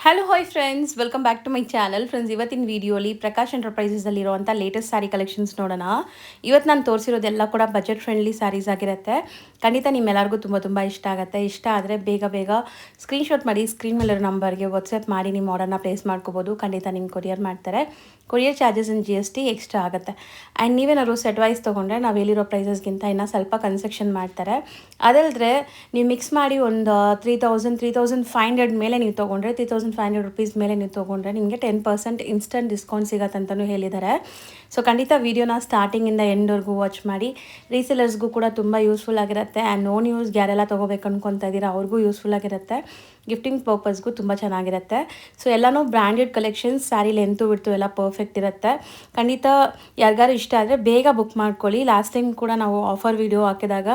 Hello hi friends, welcome back to my channel. Friends, ಇವತ್ತಿನ ವಿಡಿಯೋಲಿ ಪ್ರಕಾಶ್ ಎಂಟರ್ಪ್ರೈಸಸಲ್ಲಿರುವಂಥ ಲೇಟೆಸ್ಟ್ ಸ್ಯಾರಿ ಕಲೆಕ್ಷನ್ಸ್ ನೋಡೋಣ. ಇವತ್ತು ನಾನು ತೋರಿಸಿರೋದೆಲ್ಲ ಕೂಡ ಬಜೆಟ್ ಫ್ರೆಂಡ್ಲಿ ಸ್ಯಾರೀಸ್ ಆಗಿರುತ್ತೆ. ಖಂಡಿತ ನಿಮ್ಮೆಲ್ಲರಿಗೂ ತುಂಬ ಇಷ್ಟ ಆಗುತ್ತೆ. ಇಷ್ಟ ಆದರೆ ಬೇಗ ಸ್ಕ್ರೀನ್ಶಾಟ್ ಮಾಡಿ ಸ್ಕ್ರೀನ್ ಮೇಲಿರೋ ನಂಬರ್ಗೆ ವಾಟ್ಸಪ್ ಮಾಡಿ ನಿಮ್ಮ ಆರ್ಡರ್ನ ಪ್ಲೇಸ್ ಮಾಡ್ಕೋಬೋದು. ಖಂಡಿತ ನಿಮ್ಗೆ ಕೊರಿಯರ್ ಮಾಡ್ತಾರೆ. Courier charges and GST extra ಆಗುತ್ತೆ. ಆ್ಯಂಡ್ ನೀವೇನಾದ್ರು ಸೆಟ್ ವೈಸ್ ತೊಗೊಂಡ್ರೆ ನಾವು ಹೇಳಿರೋ ಪ್ರೈಸಸ್ಗಿಂತ ಇನ್ನೂ ಸ್ವಲ್ಪ ಕನ್ಸೆಕ್ಷನ್ ಮಾಡ್ತಾರೆ. ಅದಲ್ಲದೆ ನೀವು ಮಿಕ್ಸ್ ಮಾಡಿ ಒಂದು 3,500 ಮೇಲೆ ನೀವು ತೊಗೊಂಡ್ರೆ 3,500 ರುಪೀಸ್ ಮೇಲೆ ನೀವು ತೊಗೊಂಡ್ರೆ ನಿಮಗೆ 10% ಇನ್ಸ್ಟಂಟ್ ಡಿಸ್ಕೌಂಟ್ ಸಿಗತ್ತೆ ಅಂತಲೂ ಹೇಳಿದ್ದಾರೆ. ಸೊ ಖಂಡಿತ ವೀಡಿಯೋನ ಸ್ಟಾರ್ಟಿಂಗಿಂದ ಎಂಡ್ವರೆಗೂ ವಾಚ್ ಮಾಡಿ. ರೀಸೇಲರ್ಸ್ಗೂ ಕೂಡ ತುಂಬ ಯೂಸ್ಫುಲ್ ಆಗಿರುತ್ತೆ. ಆ್ಯಂಡ್ ನೋನ್ ಯೂಸ್ ಯಾರೆಲ್ಲ ತೊಗೋಬೇಕು ಅನ್ಕೊತಾ ಇದ್ದೀರಾ ಅವ್ರಿಗೂ ಯೂಸ್ಫುಲ್ ಆಗಿರುತ್ತೆ. ಗಿಫ್ಟಿಂಗ್ ಪರ್ಪಸ್ಗೂ ತುಂಬ ಚೆನ್ನಾಗಿರುತ್ತೆ. ಸೊ ಎಲ್ಲನೂ ಬ್ರ್ಯಾಂಡೆಡ್ ಕಲೆಕ್ಷನ್ಸ್, ಸ್ಯಾರಿ ಲೆಂತು ಬಿಡ್ತು ಎಲ್ಲ ಪರ್ಫೆಕ್ಟ್ ಇರುತ್ತೆ. ಖಂಡಿತ ಯಾರಿಗಾರು ಇಷ್ಟ ಆದರೆ ಬೇಗ ಬುಕ್ ಮಾಡ್ಕೊಳ್ಳಿ. ಲಾಸ್ಟ್ ಟೈಮ್ ಕೂಡ ನಾವು ಆಫರ್ ವೀಡಿಯೋ ಹಾಕಿದಾಗ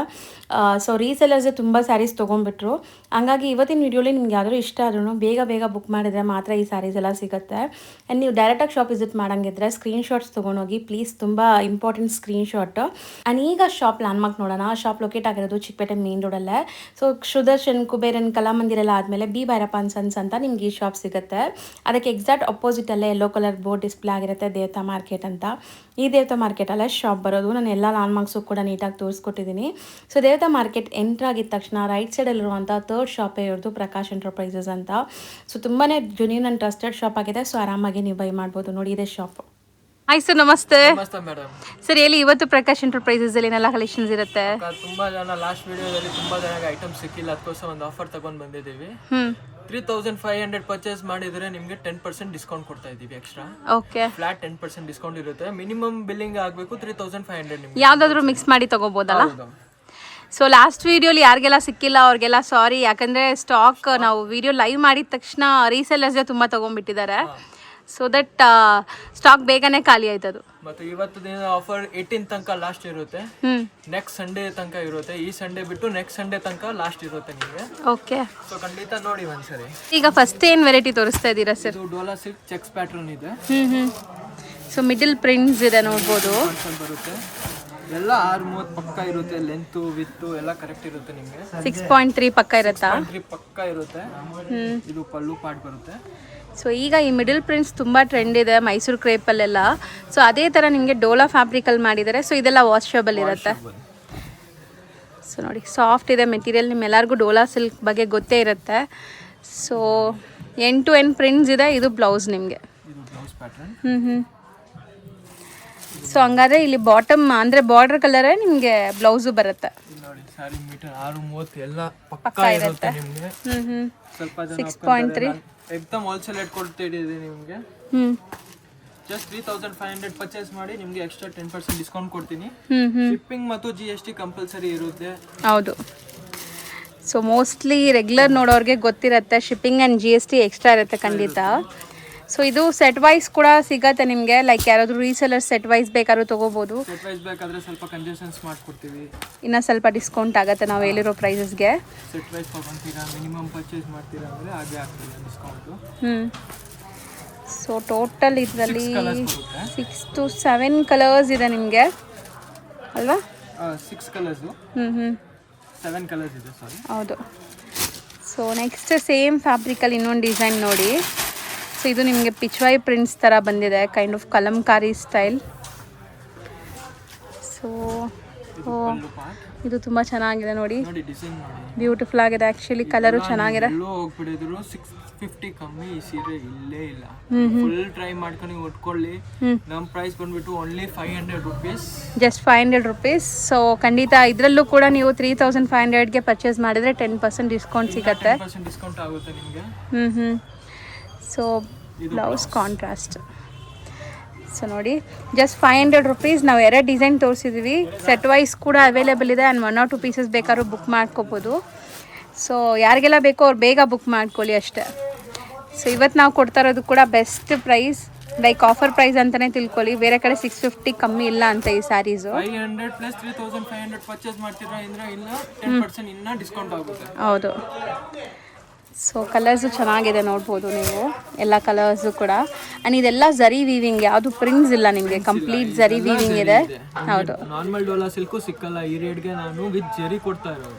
ಸೊ ರೀಸೆಲರ್ಸೇ ತುಂಬ ಸ್ಯಾರೀಸ್ ತೊಗೊಂಡ್ಬಿಟ್ರು. ಹಂಗಾಗಿ ಇವತ್ತಿನ ವೀಡಿಯೋಲಿ ನಿಮ್ಗೆ ಯಾವ್ದಾದ್ರು ಇಷ್ಟ ಆದ್ರೂ ಬೇಗ ಬುಕ್ ಮಾಡಿದರೆ ಮಾತ್ರ ಈ ಸ್ಯಾರೀಸ್ ಎಲ್ಲ ಸಿಗುತ್ತೆ. ಆ್ಯಂಡ್ ನೀವು ಡೈರೆಕ್ಟಾಗಿ ಶಾಪ್ ವಿಸಿಟ್ ಮಾಡೋಂಗಿದ್ರೆ ಸ್ಕ್ರೀನ್ಶಾಟ್ಸ್ ತೊಗೊಂಡೋಗಿ ಪ್ಲೀಸ್, ತುಂಬ ಇಂಪಾರ್ಟೆಂಟ್ ಸ್ಕ್ರೀನ್ಶಾಟ್. ಆ್ಯಂಡ್ ಈಗ ಶಾಪ್ ಲ್ಯಾಂಡ್ಮಾರ್ಕ್ ನೋಡೋಣ. ಶಾಪ್ ಲೊಕೇಟ್ ಆಗಿರೋದು ಚಿಕ್ಕಪೇಟೆ ಮೇನ್ ರೋಡಲ್ಲೇ. ಸೊ ಸುದರ್ಶನ್, ಕುಬೇರನ್, ಕಲಾಮಂದಿರ ಎಲ್ಲ ಆದಮೇಲೆ ಬಿ ಭೈರಪ್ಪ ಸನ್ಸ್ ಅಂತ ನಿಮ್ಗೆ ಈ ಶಾಪ್ ಸಿಗುತ್ತೆ. ಅದಕ್ಕೆ ಎಕ್ಸಾಕ್ಟ್ ಅಪೋಸಿಟಲ್ಲೇ ಯೆಲ್ಲೋ ಕಲರ್ ಬೋರ್ಡ್ ಡಿಸ್ಪ್ಲೇ ಆಗಿರುತ್ತೆ, ದೇವತಾ ಮಾರ್ಕೆಟ್ ಅಂತ. ಈ ದೇವತಾ ಮಾರ್ಕೆಟಲ್ಲೇ ಶಾಪ್ ಬರೋದು. ನಾನು ಎಲ್ಲ ಲ್ಯಾಂಡ್ಮಾರ್ಕ್ಸು ಕೂಡ ನೀಟಾಗಿ ತೋರಿಸ್ಕೊಟ್ಟಿದ್ದೀನಿ. ಸೊ ದೇವತಾ ಮಾರ್ಕೆಟ್ ಎಂಟ್ರ್ ಆಗಿದ ತಕ್ಷಣ ರೈಟ್ ಸೈಡಲ್ಲಿರುವಂಥ ಥರ್ಡ್ ಶಾಪೇ ಇರೋದು ಪ್ರಕಾಶ್ ಎಂಟರ್ಪ್ರೈಸಸ್ ಅಂತ. ಸೊ ತುಂಬಾ ಜೆನ್ಯೂನ್ ಆ್ಯಂಡ್ ಟ್ರಸ್ಟೆಡ್ ಶಾಪ್ ಆಗಿದೆ. ಸೊ ಆರಾಮಾಗಿ ನೀವು ಬೈ ಮಾಡ್ಬೋದು. ನೋಡಿ, ಇದೆ ಶಾಪ್. ಹಾಯ್ ಸರ್, ನಮಸ್ತೆ. ಮೇಡಮ್ ಸರ್ ಹೇಳಿ, ಇವತ್ತು ಪ್ರಕಾಶ್ ಎಂಟರ್ಪ್ರೈಸಸ್ ಅಲ್ಲಿ ಏನೆಲ್ಲ ಕಲೆಕ್ಷನ್ಸ್ ಇರುತ್ತೆ? ತುಂಬಾ ಜನ ಲಾಸ್ಟ್ ವಿಡಿಯೋದಲ್ಲಿ ತುಂಬಾ ಜನಕ್ಕೆ ಐಟಮ್ ಸಿಕ್ಕಿಲ್ಲ, ಅದಕ್ಕೋಸ್ಕರ ಒಂದು ಆಫರ್ ತಗೊಂಡ್ ಬಂದಿದ್ದೀವಿ. 3,500 ಪರ್ಚೇಸ್ ಮಾಡಿದ್ರೆ ನಿಮಗೆ 10% ಡಿಸ್ಕೌಂಟ್ ಕೊಡ್ತಾ ಇದೀವಿ. ಎಕ್ಸ್ಟ್ರಾ ಓಕೆ, ಫ್ಲಾಟ್ 10% ಡಿಸ್ಕೌಂಟ್ ಇರುತ್ತೆ. ಮಿನಿಮಮ್ ಬಿಲ್ಲಿಂಗ್ ಆಗಬೇಕು 3,500. ನಿಮಗೆ ಯಾವ್ದಾದ್ರು ಮಿಕ್ಸ್ ಮಾಡಿ ತಗೋಬೋದಲ್ಲ? ಸೊ ಲಾಸ್ಟ್ ವಿಡಿಯೋಲಿ ಯಾರಿಗೆಲ್ಲ ಸಿಕ್ಕಿಲ್ಲ ಅವ್ರಿಗೆಲ್ಲ ಸಾರಿ, ಯಾಕಂದರೆ ಸ್ಟಾಕ್ ನಾವು ವಿಡಿಯೋ ಲೈವ್ ಮಾಡಿದ ತಕ್ಷಣ ರೀಸೆಲ್ಲರ್ಸೇ ತುಂಬ ತೊಗೊಂಡ್ಬಿಟ್ಟಿದ್ದಾರೆ. ಸೊ ದಟ್ ಸ್ಟಾಕ್ ಬೇಗನೆ ಖಾಲಿ ಆಯ್ತದು. ಮತ್ತೆ ಇವತ್ತು ದಿನ ಆಫರ್ 18 ತನಕ ಲಾಸ್ಟ್ ಇರುತ್ತೆ. ನೆಕ್ಸ್ಟ್ ಸಂಡೇ ತನಕ ಇರುತ್ತೆ. ಈ ಸಂಡೇ ಬಿಟ್ಟು ನೆಕ್ಸ್ಟ್ ಸಂಡೇ ತನಕ ಲಾಸ್ಟ್ ಇರುತ್ತೆ ನಿಮಗೆ. ಓಕೆ, ಸೊ ಖಂಡಿತ ನೋಡಿ ಒಂದ್ಸರಿ. ಈಗ ಫಸ್ಟ್ ಏನು ವೆರೈಟಿ ತೋರಿಸ್ತಾ ಇದ್ದೀರಾ ಸರ್? ಇದು ಡೋಲಾ ಸಿಲ್ಕ್ ಚೆಕ್ಸ್ ಪ್ಯಾಟರ್ನ್ ಇದೆ. ಸೊ ಮಿಡಲ್ ಪ್ರಿಂಟ್ಸ್ ಇದೆ ನೋಡ್ಬೋದು. ಬರುತ್ತೆ ಎಲ್ಲ 6.30 ಪಕ್ಕ ಇರುತ್ತೆ. ಲೆಂತ್ ವಿತ್ ಎಲ್ಲ ಕರೆಕ್ಟ್ ಇರುತ್ತೆ. ನಿಮಗೆ 6.3 ಪಕ್ಕ ಇರುತ್ತಾ? 6.3 ಪಕ್ಕ ಇರುತ್ತೆ. ಇದು ಪಲ್ಲು ಪಾರ್ಟ್ ಬರುತ್ತೆ. ಸೊ ಈಗ ಈ ಮಿಡಲ್ ಪ್ರಿಂಟ್ಸ್ ತುಂಬ ಟ್ರೆಂಡ್ ಇದೆ ಮೈಸೂರು ಕ್ರೇಪಲ್ಲೆಲ್ಲ. ಸೊ ಅದೇ ಥರ ನಿಮಗೆ ಡೋಲಾ ಫ್ಯಾಬ್ರಿಕಲ್ಲಿ ಮಾಡಿದ್ದಾರೆ. ಸೊ ಇದೆಲ್ಲ ವಾಷಬಲ್ ಇರುತ್ತೆ. ಸೊ ನೋಡಿ, ಸಾಫ್ಟ್ ಇದೆ ಮೆಟೀರಿಯಲ್. ನಿಮ್ಮೆಲ್ಲರಿಗೂ ಡೋಲಾ ಸಿಲ್ಕ್ ಬಗ್ಗೆ ಗೊತ್ತೇ ಇರುತ್ತೆ. So end to end prints ಇದೆ. ಇದು ಬ್ಲೌಸ್ ನಿಮಗೆ. ಸೊ ಹಂಗಾದ್ರೆ ಇಲ್ಲಿ ಬಾಟಮ್ ಅಂದರೆ ಬಾರ್ಡರ್ ಕಲರೇ ನಿಮಗೆ ಬ್ಲೌಸು ಬರುತ್ತೆ. ನೋಡಿ, ಸ್ಯಾರಿ ಮೀಟರ್ 6.30 ಎಲ್ಲ ಪಕ್ಕ ಇರುತ್ತೆ. ನಿಮಗೆ. ಸ್ವಲ್ಪ ಜನ 6.3 ಎಕ್ದಮ್ ಹೋಲ್ಸೇಲ್ ರೇಟ್ ಕೊಡ್ತಾ ಇದ್ದೀವಿ ನಿಮಗೆ. ಜಸ್ಟ್ 3,500 ಪರ್ಚೇಸ್ ಮಾಡಿ ನಿಮಗೆ ಎಕ್ಸ್ಟ್ರಾ 10% ಡಿಸ್ಕೌಂಟ್ ಕೊಡ್ತೀನಿ. ಶಿಪ್ಪಿಂಗ್ ಮತ್ತು GST ಕಂಪಲ್ಸರಿ ಇರುತ್ತೆ. ಹೌದು. ಸೊ ಮೋಸ್ಟ್ಲಿ ರೆಗ್ಯುಲರ್ ನೋಡೋರಿಗೆ ಗೊತ್ತಿರುತ್ತೆ, ಶಿಪ್ಪಿಂಗ್ ಆ್ಯಂಡ್ GST ಎಕ್ಸ್ಟ್ರಾ ಇರುತ್ತೆ ಖಂಡಿತ. ಸೊ ಇದು ಸೆಟ್ ವೈಸ್ ಕೂಡ ಸಿಗತ್ತೆ ನಿಮಗೆ. ಲೈಕ್ ಯಾರಾದರೂ ರೀಸೆಲರ್ ಸೆಟ್ ವೈಸ್ ಬೇಕಾದ್ರೂ ತೊಗೋಬೋದು. ಸೆಟ್ ವೈಸ್ ಬೇಕಾದ್ರೆ ಸ್ವಲ್ಪ ಕನ್ಸೆಷನ್ಸ್ ಮಾಡ್ಕೊಡ್ತೀವಿ. ಇನ್ನೂ ಸ್ವಲ್ಪ ಡಿಸ್ಕೌಂಟ್ ಆಗುತ್ತೆ ನಾವು ಹೇಳಿರೋ ಪ್ರೈಸಸ್ಗೆ. ಸೆಟ್ ವೈಸ್ ತೊಗೊತೀರಾ, ಮಿನಿಮಮ್ ಪರ್ಚೇಸ್ ಮಾಡ್ತೀರಾ ಅಂದರೆ ಹಾಗೆ ಆಗ್ತದೆ ಡಿಸ್ಕೌಂಟು. ಸೊ ಟೋಟಲ್ ಇದರಲ್ಲಿ 6 to 7 ಕಲರ್ಸ್ ಇದೆ ನಿಮಗೆ ಅಲ್ವಾ? 6 ಕಲರ್ಸು. 7 ಕಲರ್ಸ್ ಇದೆ, ಸಾರಿ. ಹೌದು. ಸೊ ನೆಕ್ಸ್ಟ್ ಸೇಮ್ ಫ್ಯಾಬ್ರಿಕಲ್ಲಿ ಇನ್ನೊಂದು ಡಿಸೈನ್ ನೋಡಿ. ಸೊ ಇದು ನಿಮಗೆ ಪಿಚ್ವಾಯಿ ಪ್ರಿಂಟ್ಸ್ ಥರ ಬಂದಿದೆ, kind of Kalamkari style. So ಇದು ತುಂಬ ಚೆನ್ನಾಗಿದೆ ನೋಡಿ, ಬ್ಯೂಟಿಫುಲ್ ಆಗಿದೆ. ಆ್ಯಕ್ಚುಲಿ ಕಲರು ಚೆನ್ನಾಗಿದೆ. 650 ಕಮ್ಮಿ ಈ ಸೀರೆ ಇಲ್ಲೇ ಇಲ್ಲ. ಫುಲ್ ಟ್ರೈ ಮಾಡ್ಕೊಂಡು ಉಟ್ಕೊಳ್ಳಿ. ನಮ್ಮ ಪ್ರೈಸ್ ಬಂದ್ಬಿಟ್ಟು only 500 rupees, just 500 rupees. So ಖಂಡಿತ ಇದರಲ್ಲೂ ಕೂಡ ನೀವು 3,500ಗೆ ಪರ್ಚೇಸ್ ಮಾಡಿದರೆ 10% ಡಿಸ್ಕೌಂಟ್ ಸಿಗುತ್ತೆ. 10% ಡಿಸ್ಕೌಂಟ್ ಆಗುತ್ತೆ ನಿಮಗೆ. So blouse contrast. ಸೊ ನೋಡಿ, ಜಸ್ಟ್ 500 ರುಪೀಸ್. ನಾವು 2 ಡಿಸೈನ್ ತೋರಿಸಿದ್ವಿ. ಸೆಟ್ ವೈಸ್ ಕೂಡ ಅವೈಲೇಬಲ್ ಇದೆ. ಆ್ಯಂಡ್ 1 or 2 ಪೀಸಸ್ ಬೇಕಾದ್ರೂ ಬುಕ್ ಮಾಡ್ಕೋಬೋದು. ಸೊ ಯಾರಿಗೆಲ್ಲ ಬೇಕೋ ಅವ್ರು ಬೇಗ ಬುಕ್ ಮಾಡ್ಕೊಳ್ಳಿ ಅಷ್ಟೇ. ಸೊ ಇವತ್ತು ನಾವು ಕೊಡ್ತಾ ಇರೋದು ಕೂಡ best price, like offer price ಅಂತಲೇ ತಿಳ್ಕೊಳ್ಳಿ. ಬೇರೆ ಕಡೆ 650 ಕಮ್ಮಿ ಇಲ್ಲ ಅಂತ ಈ ಸ್ಯಾರೀಸು. 500 ಪ್ಲಸ್ 3,500 ಪರ್ಚೇಸ್ ಮಾಡ್ತೀರಾ ಅಂದರೆ ಇಲ್ಲ 10% ಇನ್ನೂ ಡಿಸ್ಕೌಂಟ್ ಆಗುತ್ತೆ. ಹೌದು. ಸೊ ಕಲರ್ಸು ಚೆನ್ನಾಗಿದೆ ನೋಡ್ಬೋದು ನೀವು, ಎಲ್ಲ ಕಲರ್ಸು ಕೂಡ. ಆ್ಯಂಡ್ ಇದೆಲ್ಲ ಝರಿ ವೀವಿಂಗ್, ಯಾವುದು ಪ್ರಿಂಟ್ಸ್ ಇಲ್ಲ ನಿಮಗೆ, ಕಂಪ್ಲೀಟ್ ಝರಿ ವೀವಿಂಗ್ ಇದೆ. ಹೌದು, ನಾರ್ಮಲ್ ಡೋಲಾ ಸಿಲ್ಕು ಸಿಕ್ಕಲ್ಲ ಈ ರೇಟ್ಗೆ, ನಾನು ವಿತ್ ಜರಿ ಕೊಡ್ತಾ ಇರೋದು.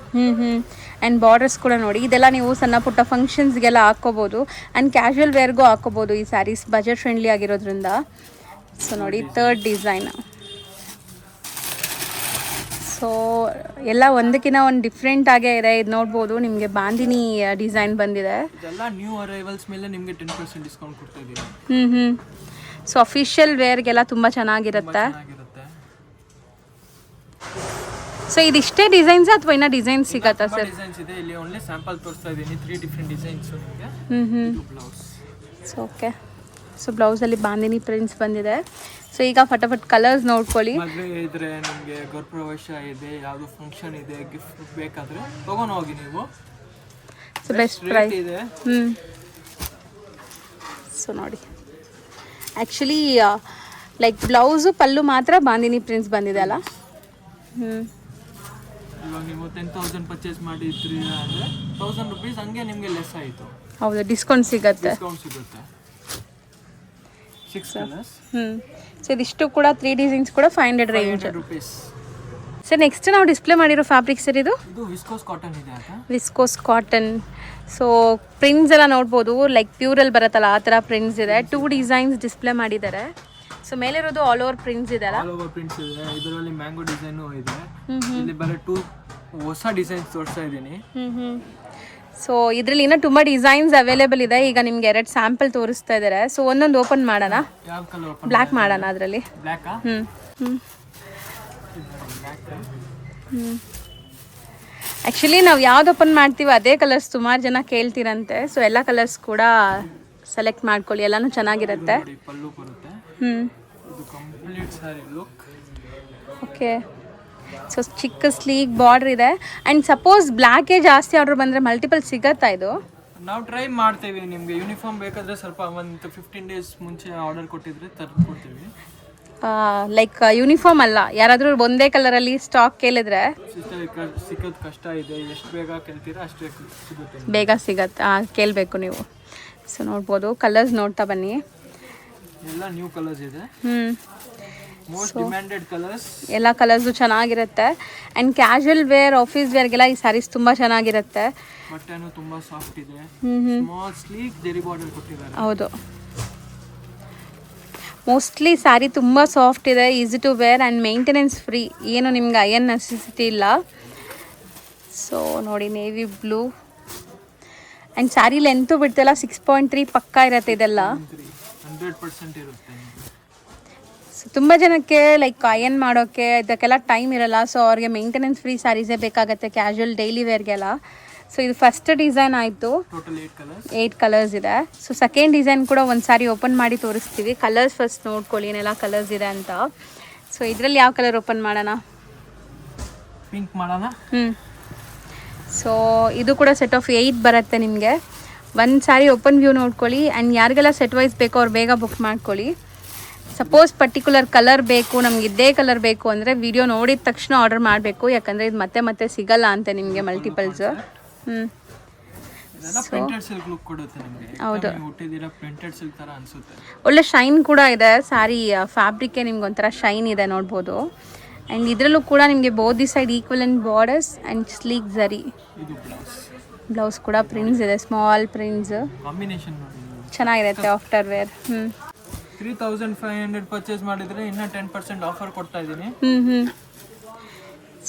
ಆ್ಯಂಡ್ ಬಾರ್ಡರ್ಸ್ ಕೂಡ ನೋಡಿ, ಇದೆಲ್ಲ ನೀವು ಸಣ್ಣ ಪುಟ್ಟ ಫಂಕ್ಷನ್ಸ್ಗೆಲ್ಲ ಹಾಕ್ಕೋಬೋದು. ಆ್ಯಂಡ್ ಕ್ಯಾಶುವಲ್ ವೇರ್ಗೂ ಹಾಕ್ಕೋಬೋದು ಈ ಸ್ಯಾರೀಸ್, ಬಜೆಟ್ ಫ್ರೆಂಡ್ಲಿ ಆಗಿರೋದ್ರಿಂದ. ಸೊ ನೋಡಿ, ಥರ್ಡ್ ಡಿಸೈನ್. ಸೊ ಎಲ್ಲ ಒಂದಕ್ಕಿಂತ ಒಂದು ಡಿಫ್ರೆಂಟ್ ಆಗೇ ಇದೆ. ಇದು ನೋಡ್ಬೋದು, ನಿಮಗೆ ಬಾಂದಿನಿ ಡಿಸೈನ್ ಬಂದಿದೆ. ಇದೆಲ್ಲ ನ್ಯೂ ಅರೈವಲ್ಸ್ ಮೇಲೆ ನಿಮಗೆ 10% ಡಿಸ್ಕೌಂಟ್ ಕೊಡ್ತಾ ಇದ್ದೀವಿ. ಸೊ ಅಫಿಷಿಯಲ್ ವೇರ್ಗೆಲ್ಲ ತುಂಬ ಚೆನ್ನಾಗಿರುತ್ತೆ. ಸೊ ಇದಿಷ್ಟೇ ಡಿಸೈನ್ಸ್ ಅಥವಾ ಇನ್ನೂ ಡಿಸೈನ್ಸ್ ಸಿಗತ್ತಾ ಸರ್? ಡಿಸೈನ್ಸ್ ಇದೆ, ಇಲ್ಲಿ ಓನ್ಲಿ ಸ್ಯಾಂಪಲ್ ತೋರಿಸ್ತಾ ಇದ್ದೀನಿ. 3 ಡಿಫ್ರೆಂಟ್ ಡಿಸೈನ್ಸ್ ನಿಮಗೆ. ಬ್ಲೌಸ್. ಸೊ ಓಕೆ, ಸೊ ಬ್ಲೌಸಲ್ಲಿ ಬಾಂದಿನಿ ಪ್ರಿಂಟ್ಸ್ ಬಂದಿದೆ. ಸೊ ಈಗ ಫಟಾಫಟ್ ಕಲರ್ಸ್ ನೋಡ್ಕೊಳ್ಳಿ. ಮದುವೆ ಇದ್ರೆ ನಿಮಗೆ ಗೃಹಪ್ರವೇಶ ಇದೆ, ಯಾವುದು ಫಂಕ್ಷನ್ ಇದೆ, ಗಿಫ್ಟ್ ಬೇಕಾದ್ರೆ ತಗೊಂಡು ಹೋಗಿ ನೀವು. ಸೊ ಬೆಸ್ಟ್ ಪ್ರೈಸ್ ಇದೆ. ಸೊ ನೋಡಿ, ಆ್ಯಕ್ಚುಲಿ ಲೈಕ್ ಬ್ಲೌಸು ಪಲ್ಲು ಮಾತ್ರ ಬಾಂದಿನಿ ಪ್ರಿಂಟ್ಸ್ ಬಂದಿದೆ ಅಲ್ಲ. ಇವಾಗ ನೀವು 10,000 ಪರ್ಚೇಸ್ ಮಾಡಿದ್ರಿ ಅಂದರೆ 1,000 ರುಪೀಸ್ ಹಂಗೆ ನಿಮಗೆ ಲೆಸ್ ಆಯಿತು. ಹೌದು, ಡಿಸ್ಕೌಂಟ್ ಸಿಗುತ್ತೆ. ಡಿಸ್ಕೌಂಟ್ ಸಿಗುತ್ತೆ. 6 ಕಲರ್ಸ್. ಸೊ ಇದಿಷ್ಟು ಕೂಡ 3 ಡಿಸೈನ್ಸ್ ಕೂಡ 500 ರೇಂಜ್ ರೂಪೀಸ್. ಸರ್ ನೆಕ್ಸ್ಟ್ ನಾವು ಡಿಸ್ಪ್ಲೇ ಮಾಡಿರೋ ಫ್ಯಾಬ್ರಿಕ್ ಸರ್ ಇದು ವಿಸ್ಕೋಸ್ ಕಾಟನ್ ಇದೆ. Viscose cotton. ಸೊ ಪ್ರಿಂಟ್ಸ್ ಎಲ್ಲ ನೋಡ್ಬೋದು, ಲೈಕ್ ಪ್ಯೂರಲ್ಲಿ ಬರುತ್ತಲ್ಲ ಆ ಥರ ಪ್ರಿಂಟ್ಸ್ ಇದೆ. 2 ಡಿಸೈನ್ಸ್ ಡಿಸ್ಪ್ಲೇ ಮಾಡಿದ್ದಾರೆ. ಸೊ ಮೇಲಿರೋದು ಆಲ್ ಓವರ್ ಪ್ರಿಂಟ್ಸ್ ಇದೆ ಅಲ್ಲ. ಆಲ್ ಓವರ್ ಪ್ರಿಂಟ್ಸ್ ಇದೆ. ಇದರಲ್ಲಿ ಮ್ಯಾಂಗೋ ಡಿಸೈನು ಇದೆ. ಇಲ್ಲಿ ಬರೀ 2 ಹೊಸ ಡಿಸೈನ್ಸ್ ತೋರಿಸ್ತಾ ಇದ್ದೀನಿ. ಸೊ ಇದರಲ್ಲಿ ಇನ್ನೂ ತುಂಬ ಡಿಸೈನ್ಸ್ ಅವೈಲೇಬಲ್ ಇದೆ. ಈಗ ನಿಮ್ಗೆ 2 ಸ್ಯಾಂಪಲ್ ತೋರಿಸ್ತಾ ಇದ್ದಾರೆ. ಸೊ ಒಂದೊಂದು ಓಪನ್ ಮಾಡೋಣ. ಯಾವ ಕಲರ್ ಓಪನ್? ಬ್ಲ್ಯಾಕ್ ಮಾಡೋಣ ಅದರಲ್ಲಿ. ಬ್ಲ್ಯಾಕಾ? ಆ್ಯಕ್ಚುಲಿ ನಾವು ಯಾವ್ದು ಓಪನ್ ಮಾಡ್ತೀವಿ ಅದೇ ಕಲರ್ಸ್ ಸುಮಾರು ಜನ ಕೇಳ್ತೀರಂತೆ. ಸೊ ಎಲ್ಲ ಕಲರ್ಸ್ ಕೂಡ ಸೆಲೆಕ್ಟ್ ಮಾಡ್ಕೊಳ್ಳಿ, ಎಲ್ಲನೂ ಚೆನ್ನಾಗಿರುತ್ತೆ. ಪಲ್ಲು ಬರುತ್ತೆ. ಇದು ಕಂಪ್ಲೀಟ್ ಸಾರಿ ಲುಕ್. ಓಕೆ, ಸೊ ಚಿಕ್ಕ ಸ್ಲೀಕ್ ಬಾರ್ಡರ್ ಇದೆ. ಆ್ಯಂಡ್ ಸಪೋಸ್ ಬ್ಲ್ಯಾಕೇ ಜಾಸ್ತಿ ಆರ್ಡರ್ ಬಂದರೆ ಮಲ್ಟಿಪಲ್ ಸಿಗತ್ತಾ ಇದು? ನಾವು ಟ್ರೈ ಮಾಡ್ತೀವಿ. ನಿಮಗೆ ಯೂನಿಫಾರ್ಮ್ ಬೇಕಾದರೆ ಸ್ವಲ್ಪ ಒಂದು 15 ಡೇಸ್ ಮುಂಚೆ ಆರ್ಡರ್ ಕೊಟ್ಟಿದ್ರೆ ತರ್ಕೊಡ್ತೀವಿ. ಲೈಕ್ ಯೂನಿಫಾರ್ಮ್ ಅಲ್ಲ, ಯಾರಾದರೂ ಒಂದೇ ಕಲರಲ್ಲಿ ಸ್ಟಾಕ್ ಕೇಳಿದ್ರೆ ಸಿಗೋದು ಕಷ್ಟ ಇದೆ. ಎಷ್ಟು ಬೇಗ ಕೇಳ್ತೀರಾ ಅಷ್ಟು ಸಿಗುತ್ತೆ, ಬೇಗ ಸಿಗತ್ತೆ. ಕೇಳಬೇಕು ನೀವು. ಸೊ ನೋಡ್ಬೋದು, ಕಲರ್ಸ್ ನೋಡ್ತಾ ಬನ್ನಿ. ಎಲ್ಲ ನ್ಯೂ ಕಲರ್ಸ್ ಇದೆ. Most demanded colours. ಎಲ್ಲ ಕಲರ್ಸು ಚೆನ್ನಾಗಿರುತ್ತೆ. ಆ್ಯಂಡ್ ಕ್ಯಾಶುವಲ್ ವೇರ್, ಆಫೀಸ್ ವೇರ್ಗೆಲ್ಲ ಈ ಸ್ಯಾರೀಸ್ ತುಂಬ ಚೆನ್ನಾಗಿರುತ್ತೆ. ಬಟ್ಟೆನೂ ತುಂಬ ಸಾಫ್ಟ್ ಇದೆ. ಸ್ಮಾಲ್ ಸ್ಲೀಕ್ ಜರಿ ಬಾರ್ಡರ್ ಕೊಟ್ಟಿದ್ದಾರೆ. ಹೌದು, ಮೋಸ್ಟ್ಲಿ ಸ್ಯಾರಿ ತುಂಬ ಸಾಫ್ಟ್ ಇದೆ, easy to wear and maintenance free. ಏನು ನಿಮ್ಗೆ ಅಯನ್ ನೆಸೆಸಿಟಿ ಇಲ್ಲ. ಸೊ ನೋಡಿ, navy blue. And saree length ಬಿಡ್ತಲ್ಲ 6.3 ಪಕ್ಕ ಇರುತ್ತೆ. ಇದೆಲ್ಲ 100% ಇರುತ್ತೆ. ತುಂಬ ಜನಕ್ಕೆ ಲೈಕ್ ಅಯನ್ ಮಾಡೋಕ್ಕೆ ಇದಕ್ಕೆಲ್ಲ ಟೈಮ್ ಇರಲ್ಲ. ಸೊ ಅವ್ರಿಗೆ ಮೇಂಟೆನೆನ್ಸ್ ಫ್ರೀ ಸ್ಯಾರೀಸೇ ಬೇಕಾಗುತ್ತೆ, ಕ್ಯಾಶುವಲ್ ಡೈಲಿ ವೇರ್ಗೆಲ್ಲ. ಸೊ ಇದು ಫಸ್ಟ್ ಡಿಸೈನ್ ಆಯಿತು. ಟೋಟಲ್ 8 ಕಲರ್ಸ್ ಇದೆ. ಸೊ ಸೆಕೆಂಡ್ ಡಿಸೈನ್ ಕೂಡ ಒಂದು ಸಾರಿ ಓಪನ್ ಮಾಡಿ ತೋರಿಸ್ತೀವಿ. ಕಲರ್ಸ್ ಫಸ್ಟ್ ನೋಡ್ಕೊಳ್ಳಿ ಏನೆಲ್ಲ ಕಲರ್ಸ್ ಇದೆ ಅಂತ. ಸೊ ಇದರಲ್ಲಿ ಯಾವ ಕಲರ್ ಓಪನ್ ಮಾಡೋಣ? ಪಿಂಕ್ ಮಾಡೋಣ. ಸೊ ಇದು ಕೂಡ ಸೆಟ್ ಆಫ್ 8 ಬರುತ್ತೆ ನಿಮಗೆ. ಒಂದು ಸಾರಿ ಓಪನ್ ವ್ಯೂ ನೋಡ್ಕೊಳ್ಳಿ. ಆ್ಯಂಡ್ ಯಾರಿಗೆಲ್ಲ ಸೆಟ್ ವೈಸ್ ಬೇಕೋ ಅವ್ರು ಬೇಗ ಬುಕ್ ಮಾಡ್ಕೊಳ್ಳಿ. ಸಪೋಸ್ ಪರ್ಟಿಕ್ಯುಲರ್ ಕಲರ್ ಬೇಕು, ನಮ್ಗೆ ಇದೇ ಕಲರ್ ಬೇಕು ಅಂದರೆ ವಿಡಿಯೋ ನೋಡಿದ ತಕ್ಷಣ ಆರ್ಡರ್ ಮಾಡಬೇಕು. ಯಾಕಂದರೆ ಇದು ಮತ್ತೆ ಮತ್ತೆ ಸಿಗಲ್ಲ ಅಂತ ನಿಮಗೆ ಮಲ್ಟಿಪಲ್ಸ್. ಹೌದು, ಒಳ್ಳೆ ಶೈನ್ ಕೂಡ ಇದೆ ಸ್ಯಾರಿ. ಫ್ಯಾಬ್ರಿಕ್ಕೆ ನಿಮ್ಗೆ ಒಂಥರ ಶೈನ್ ಇದೆ ನೋಡ್ಬೋದು. ಆ್ಯಂಡ್ ಇದರಲ್ಲೂ ಕೂಡ ನಿಮಗೆ both the side equivalent borders and sleek zari. Blouse ಕೂಡ ಪ್ರಿಂಟ್ಸ್ ಇದೆ, ಸ್ಮಾಲ್ ಪ್ರಿಂಟ್ಸ್. ಚೆನ್ನಾಗಿರುತ್ತೆ ಆಫ್ಟರ್ ವೇರ್. 3,500 ಪರ್ಚೇಸ್ ಮಾಡಿದರೆ ಇನ್ನೂ 10% ಆಫರ್ ಕೊಡ್ತಾ ಇದ್ದೀನಿ.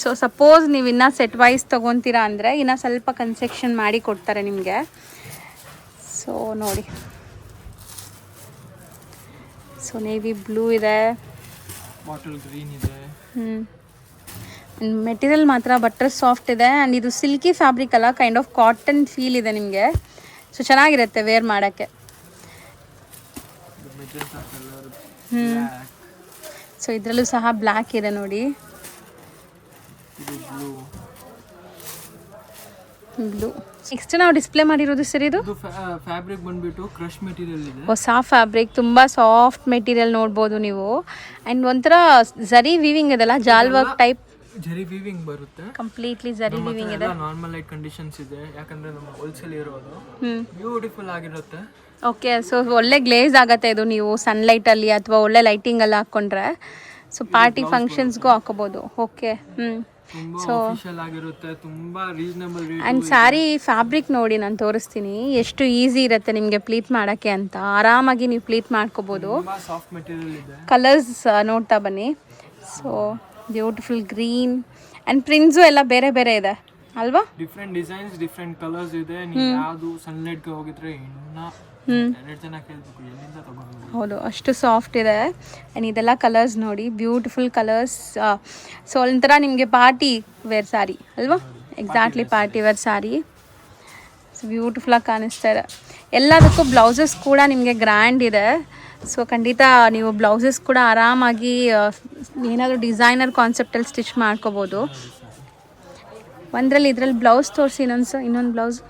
ಸೊ ಸಪೋಸ್ ನೀವು ಇನ್ನೂ ಸೆಟ್ ವೈಸ್ ತೊಗೊತೀರಾ ಅಂದರೆ ಇನ್ನೂ ಸ್ವಲ್ಪ ಕನ್ಸೆಕ್ಷನ್ ಮಾಡಿ ಕೊಡ್ತಾರೆ ನಿಮಗೆ. ಸೊ ನೋಡಿ, ಸೊ ನೇವಿ ಬ್ಲೂ ಇದೆ, ಬಾಟಲ್ ಗ್ರೀನ್ ಇದೆ. ಮೆಟೀರಿಯಲ್ ಮಾತ್ರ ಬಟ್ಟರ್ ಸಾಫ್ಟ್ ಇದೆ. ಆ್ಯಂಡ್ ಇದು ಸಿಲ್ಕಿ ಫ್ಯಾಬ್ರಿಕ್ ಅಲ್ಲ, ಕೈಂಡ್ ಆಫ್ ಕಾಟನ್ ಫೀಲ್ ಇದೆ ನಿಮಗೆ. ಸೊ ಚೆನ್ನಾಗಿರುತ್ತೆ ವೇರ್ ಮಾಡೋಕ್ಕೆ. ಸೊ ಇದರಲ್ಲೂ ಸಹ ಬ್ಲ್ಯಾಕ್ ಇದೆ ನೋಡಿ. ಬ್ಲೂ. ನೆಕ್ಸ್ಟ್ ನಾವು ಡಿಸ್ಪ್ಲೇ ಮಾಡಿರೋದು ಸರ್ ಇದು ಫ್ಯಾಬ್ರಿಕ್ ಬಂದ್ಬಿಟ್ಟು ಕ್ರಶ್ ಮೆಟೀರಿಯಲ್ ಇದೆ. ಹೊಸ ಫ್ಯಾಬ್ರಿಕ್, ತುಂಬ ಸಾಫ್ಟ್ ಮೆಟೀರಿಯಲ್ ನೋಡ್ಬೋದು ನೀವು. ಆ್ಯಂಡ್ ಒಂಥರ ಝರಿ ವೀವಿಂಗ್ ಇದೆಲ್ಲ, ಜಾಲ್ ವರ್ಕ್ ಟೈಪ್. ಜರಿ ವೀವಿಂಗ್ ಬರುತ್ತೆ. ಕಂಪ್ಲೀಟ್ಲಿ ಜರಿ ವೀವಿಂಗ್ ಇದೆ. ನಾರ್ಮಲ್ ಲೈಟ್ ಕಂಡೀಷನ್ಸ್ ಇದೆ, ಯಾಕಂದ್ರೆ ನಮ್ಮ ಹೋಲ್ಸೇಲ್ ಇರೋದು. ಬ್ಯೂಟಿಫುಲ್ ಆಗಿರುತ್ತೆ. ಓಕೆ, ಸೊ ಒಳ್ಳೆ ಗ್ಲೇಸ್ ಆಗುತ್ತೆ ಇದು ನೀವು ಸನ್ಲೈಟಲ್ಲಿ ಅಥವಾ ಒಳ್ಳೆ ಲೈಟಿಂಗಲ್ಲಿ ಹಾಕ್ಕೊಂಡ್ರೆ. ಸೊ ಪಾರ್ಟಿ ಫಂಕ್ಷನ್ಸ್ಗೂ ಹಾಕೋಬೋದು. ಓಕೆ, ತುಂಬಾ ಆಫಿಷಿಯಲ್ ಆಗಿರುತ್ತೆ, ತುಂಬಾ reasonable rate. And sari fabric ನೋಡಿ ನಾನು ತೋರಿಸ್ತೀನಿ ಎಷ್ಟು ಈಸಿ ಇರುತ್ತೆ ನಿಮಗೆ ಪ್ಲೀಟ್ ಮಾಡೋಕ್ಕೆ ಅಂತ. ಆರಾಮಾಗಿ ನೀವು ಪ್ಲೀಟ್ ಮಾಡ್ಕೋಬೋದು. ತುಂಬಾ ಸಾಫ್ಟ್ ಮೆಟೀರಿಯಲ್ ಇದೆ. ಕಲರ್ಸ್ ನೋಡ್ತಾ ಬನ್ನಿ. So beautiful green and prints ಎಲ್ಲ ಬೇರೆ ಬೇರೆ ಇದೆ ಅಲ್ವಾ? ಡಿಫ್ರೆಂಟ್ ಡಿಸೈನ್ಸ್, ಡಿಫ್ರೆಂಟ್ ಕಲರ್ಸ್ ಇದೆ. ನೀವು ಯಾವುದು ಸನ್ಲೈಟ್ಗೆ ಹೋಗಿದ್ರೆ ಇನ್ನ 2 ಜನ ಕೇಳ್ಬೇಕು ಎಲ್ಲಿಂದ ತಗೊಂಡು. ಹೌದು, ಅಷ್ಟು ಸಾಫ್ಟ್ ಇದೆ. ಆ್ಯಂಡ್ ಇದೆಲ್ಲ ಕಲರ್ಸ್ ನೋಡಿ, ಬ್ಯೂಟಿಫುಲ್ ಕಲರ್ಸ್. ಸೊ ಒಂಥರ ನಿಮಗೆ ಪಾರ್ಟಿ ವೇರ್ ಸ್ಯಾರಿ ಅಲ್ವಾ? Exactly party wear saree. So ಬ್ಯೂಟಿಫುಲ್ಲಾಗಿ ಕಾಣಿಸ್ತಾ ಇದೆ. ಎಲ್ಲದಕ್ಕೂ ಬ್ಲೌಸಸ್ ಕೂಡ ನಿಮಗೆ ಗ್ರ್ಯಾಂಡ್ ಇದೆ. ಸೊ ಖಂಡಿತ ನೀವು ಬ್ಲೌಸಸ್ ಕೂಡ ಆರಾಮಾಗಿ ಏನಾದರೂ ಡಿಸೈನರ್ ಕಾನ್ಸೆಪ್ಟಲ್ಲಿ ಸ್ಟಿಚ್ ಮಾಡ್ಕೋಬೋದು. ಇದ್ರಲ್ಲಿ ಬ್ಲೌಸ್ ತೋರಿಸಿ. ಇನ್ನೊಂದು ಬ್ಲೌಸ್,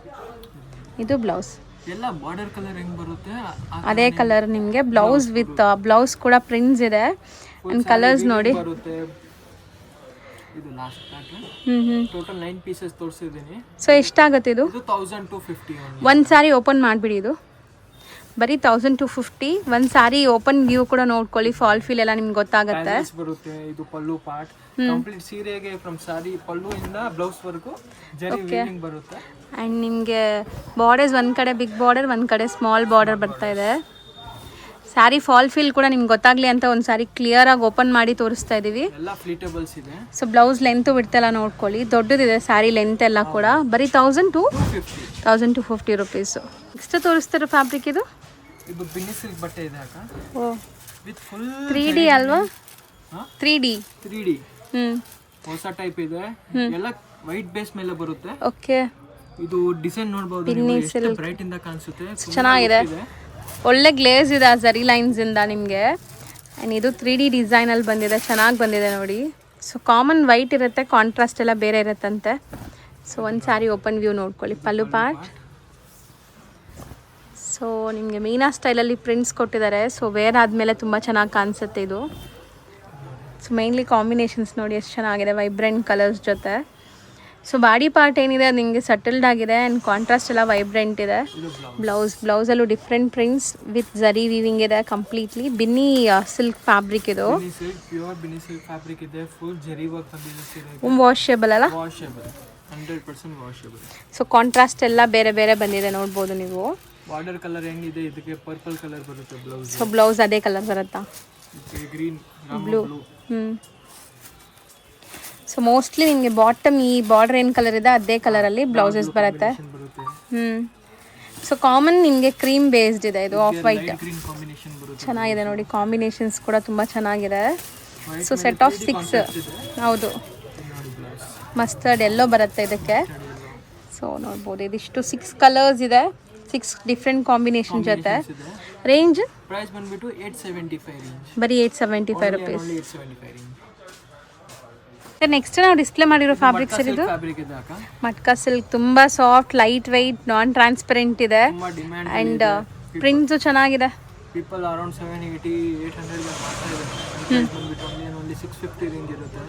ಇದು ಬ್ಲೌಸ್ ಎಲ್ಲ ಬಾರ್ಡರ್ ಕಲರ್ ಹೆಂಗ್ ಬರುತ್ತೆ ಅದೇ ಕಲರ್ ನಿಮಗೆ ಬ್ಲೌಸ್ ವಿತ್ ಬ್ಲೌಸ್ ಕೂಡ ಪ್ರಿಂಟ್ಸ್ ಇದೆ. ಅಂಡ್ ಕಲರ್ಸ್ ನೋಡಿ. ಬರುತ್ತೆ. ಇದು ಲಾಸ್ಟ್ ಪ್ಯಾಟರ್ನ್. ಟೋಟಲ್ 9 ಪೀಸಸ್ ತೋರಿಸಿದ್ದೀನಿ. ಸೊ ಎಷ್ಟಾಗುತ್ತೆ ಇದು? 1250 ಒಂದು ಸಾರಿ ಓಪನ್ ಮಾಡಿಬಿಡಿ. ಇದು ಬರೀ 1250. ಒಂದು ಸಾರಿ ಓಪನ್ ವ್ಯೂ ಕೂಡ ನೋಡ್ಕೊಳ್ಳಿ. ಫಾಲ್ ಫೀಲ್ ಎಲ್ಲ ನಿಮ್ಗೆ ಗೊತ್ತಾಗುತ್ತೆ. ಬರುತ್ತೆ. ಇದು ಪಲ್ಲು ಪಾರ್ಟ್ ಕಂಪ್ಲೀಟ್ ಸೀರೆಗೆ ಫ್ರಮ್ ಸಾರಿ ಪಲ್ಲು ಇಂದ ಬ್ಲೌಸ್ ವರೆಗೂ ಜರಿ ವೀವಿಂಗ್ ಬರುತ್ತೆ. ಆ್ಯಂಡ್ ನಿಮಗೆ ಬಾರ್ಡರ್ಸ್ ಒಂದು ಕಡೆ ಬಿಗ್ ಬಾರ್ಡರ್, ಒಂದು ಕಡೆ ಸ್ಮಾಲ್ ಬಾರ್ಡರ್ ಬರ್ತಾ ಇದೆ. ಸ್ಯಾರಿ ಫಾಲ್ ಫೀಲ್ ಕೂಡ ನಿಮ್ಗೆ ಗೊತ್ತಾಗಲಿ ಅಂತ ಒಂದು ಸಾರಿ ಕ್ಲಿಯರಾಗಿ ಓಪನ್ ಮಾಡಿ ತೋರಿಸ್ತಾ ಇದ್ದೀವಿ. ಎಲ್ಲ ಫ್ಲೀಟೇಬಲ್ಸ್ ಇದೆ. ಸೊ ಬ್ಲೌಸ್ ಲೆಂತ್ ಬಿಡ್ತೆಲ್ಲ ನೋಡ್ಕೊಳ್ಳಿ. ದೊಡ್ಡದಿದೆ ಸ್ಯಾರಿ ಲೆಂತ್ ಎಲ್ಲ ಕೂಡ. ಬರೀ 1250 ರುಪೀಸು. ನೆಕ್ಸ್ಟ್ ತೋರಿಸ್ತಿರೋ ಫ್ಯಾಬ್ರಿಕ್ ಇದು ಬಿನ್ನಿ ಸಿಲ್ಕ್ ಬಟ್ಟೆ ಇದೆ ಅಕ್ಕ. ಓ, ವಿತ್ ಫುಲ್ 3D ಅಲ್ವಾ? 3D ಹೊಸ ಟೈಪ್ ಇದೆ. ಎಲ್ಲ ವೈಟ್ ಬೇಸ್ ಮೇಲೆ ಬರುತ್ತೆ. ಓಕೆ, ಇದು ಡಿಸೈನ್ ನೋಡಬಹುದು. ಎಷ್ಟು ಬ್ರೈಟ್ ಇಂದ ಕಾಣಿಸುತ್ತೆ. ಚೆನ್ನಾಗಿದೆ. ಒಳ್ಳೆ ಗ್ಲೇಸ್ ಇದೆ ಆ ಜರಿ ಲೈನ್ಸ್ ಇಂದ ನಿಮಗೆ. ಆ್ಯಂಡ್ ಇದು 3D ಡಿಸೈನ್ ಅಲ್ಲಿ ಬಂದಿದೆ, ಚೆನ್ನಾಗಿ ಬಂದಿದೆ ನೋಡಿ. ಸೊ ಕಾಮನ್ ವೈಟ್ ಇರುತ್ತೆ, ಕಾಂಟ್ರಾಸ್ಟ್ ಎಲ್ಲ ಬೇರೆ ಇರುತ್ತಂತೆ. ಸೊ ಒಂದು ಸ್ಯಾರಿ ಓಪನ್ ವ್ಯೂ ನೋಡ್ಕೊಳ್ಳಿ. ಪಲ್ಲು ಪಾರ್ಟ್. ಸೊ ನಿಮಗೆ ಮೀನಾ ಸ್ಟೈಲಲ್ಲಿ ಪ್ರಿಂಟ್ಸ್ ಕೊಟ್ಟಿದ್ದಾರೆ. ಸೊ ವೇರ್ ಆದಮೇಲೆ ತುಂಬ ಚೆನ್ನಾಗಿ ಕಾಣಿಸುತ್ತೆ ಇದು. ಸೊ ಮೇನ್ಲಿ ಕಾಂಬಿನೇಷನ್ಸ್ ನೋಡಿ ಎಷ್ಟು ಚೆನ್ನಾಗಿದೆ, ವೈಬ್ರೆಂಟ್ ಕಲರ್ಸ್ ಜೊತೆ. ಸೊ ಬಾಡಿ ಪಾರ್ಟ್ ಏನಿದೆ ಅದು ನಿಮಗೆ ಸಟಲ್ಡ್ ಆಗಿದೆ. ಆ್ಯಂಡ್ ಕಾಂಟ್ರಾಸ್ಟ್ ಎಲ್ಲ ವೈಬ್ರೆಂಟ್ ಇದೆ. ಬ್ಲೌಸಲ್ಲೂ ಡಿಫ್ರೆಂಟ್ ಪ್ರಿಂಟ್ಸ್ ವಿತ್ ಜರಿ ವೀವಿಂಗ್ ಇದೆ. ಕಂಪ್ಲೀಟ್ಲಿ ಬಿನ್ನಿ ಸಿಲ್ಕ್ ಫ್ಯಾಬ್ರಿಕ್ ಇದು. ಪ್ಯೂರ್ ಬಿನ್ನಿ ಸಿಲ್ಕ್ ಫ್ಯಾಬ್ರಿಕ್ ಇದೆ. ಫುಲ್ ಜರಿ ವರ್ಕ್ ಬಂದಿದೆ. ವಾಷೇಬಲ್ ಅಲ್ಲ? Washable, 100% washable. ಸೊ ಕಾಂಟ್ರಾಸ್ಟ್ ಎಲ್ಲ ಬೇರೆ ಬೇರೆ ಬಂದಿದೆ ನೋಡ್ಬೋದು ನೀವು. ಬಾರ್ಡರ್ ಕಲರ್ ಹೆಂಗಿದೆ, ಇದಕ್ಕೆ ಪರ್ಪಲ್ ಕಲರ್ ಬರುತ್ತೆ ಬ್ಲೌಸ್. ಸೊ ಬ್ಲೌಸ್ ಅದೇ ಕಲರ್ ಬರುತ್ತಾ? Green, blue. ಸೊ ಮೋಸ್ಟ್ಲಿ ನಿಮಗೆ ಬಾಟಮ್ ಈ ಬಾರ್ಡರ್ ಏನು ಕಲರ್ ಇದೆ ಅದೇ ಕಲರಲ್ಲಿ ಬ್ಲೌಸಸ್ ಬರುತ್ತೆ. ಸೊ ಕಾಮನ್ ನಿಮಗೆ ಕ್ರೀಮ್ ಬೇಸ್ಡ್ ಇದೆ. ಇದು ಆಫ್ ವೈಟ್ ಚೆನ್ನಾಗಿದೆ ನೋಡಿ. ಕಾಂಬಿನೇಷನ್ಸ್ ಕೂಡ ತುಂಬ ಚೆನ್ನಾಗಿದೆ. So set of 6. ಹೌದು, ಮಸ್ಟರ್ಡ್ ಎಲ್ಲೋ ಬರುತ್ತೆ ಇದಕ್ಕೆ. ಸೊ ನೋಡ್ಬೋದು ಇದಿಷ್ಟು 6 ಕಲರ್ಸ್ ಇದೆ, 6 ಡಿಫ್ರೆಂಟ್ ಕಾಂಬಿನೇಷನ್ ಜೊತೆ. ರೇಂಜ್ ಪ್ರೈಸ್ ಬಂದ್ಬಿಟ್ಟು 875 ರೇಂಜ್. ಬರೀ 875 ರುಪೀಸ್. ನೆಕ್ಸ್ಟ್ ನಾವು ಡಿಸ್ಪ್ಲೇ ಮಾಡಿರೋ ಫ್ಯಾಬ್ರಿಕ್ಸ್ ಇದು ಮಟ್ಕಾ ಸಿಲ್ಕ್. ತುಂಬ soft, light weight, non transparent ಇದೆ. ಆ್ಯಂಡ್ ಪ್ರಿಂಟ್ಸು ಚೆನ್ನಾಗಿದೆ. ಪೀಪಲ್ ಅರೌಂಡ್ 780 800 ಮಾಡ್ತಾ ಇದ್ದಾರೆ. ಬಂದ್ಬಿಟ್ಟು ಓನ್ಲಿ 650 ರೇಂಜ್ ಇರುತ್ತೆ.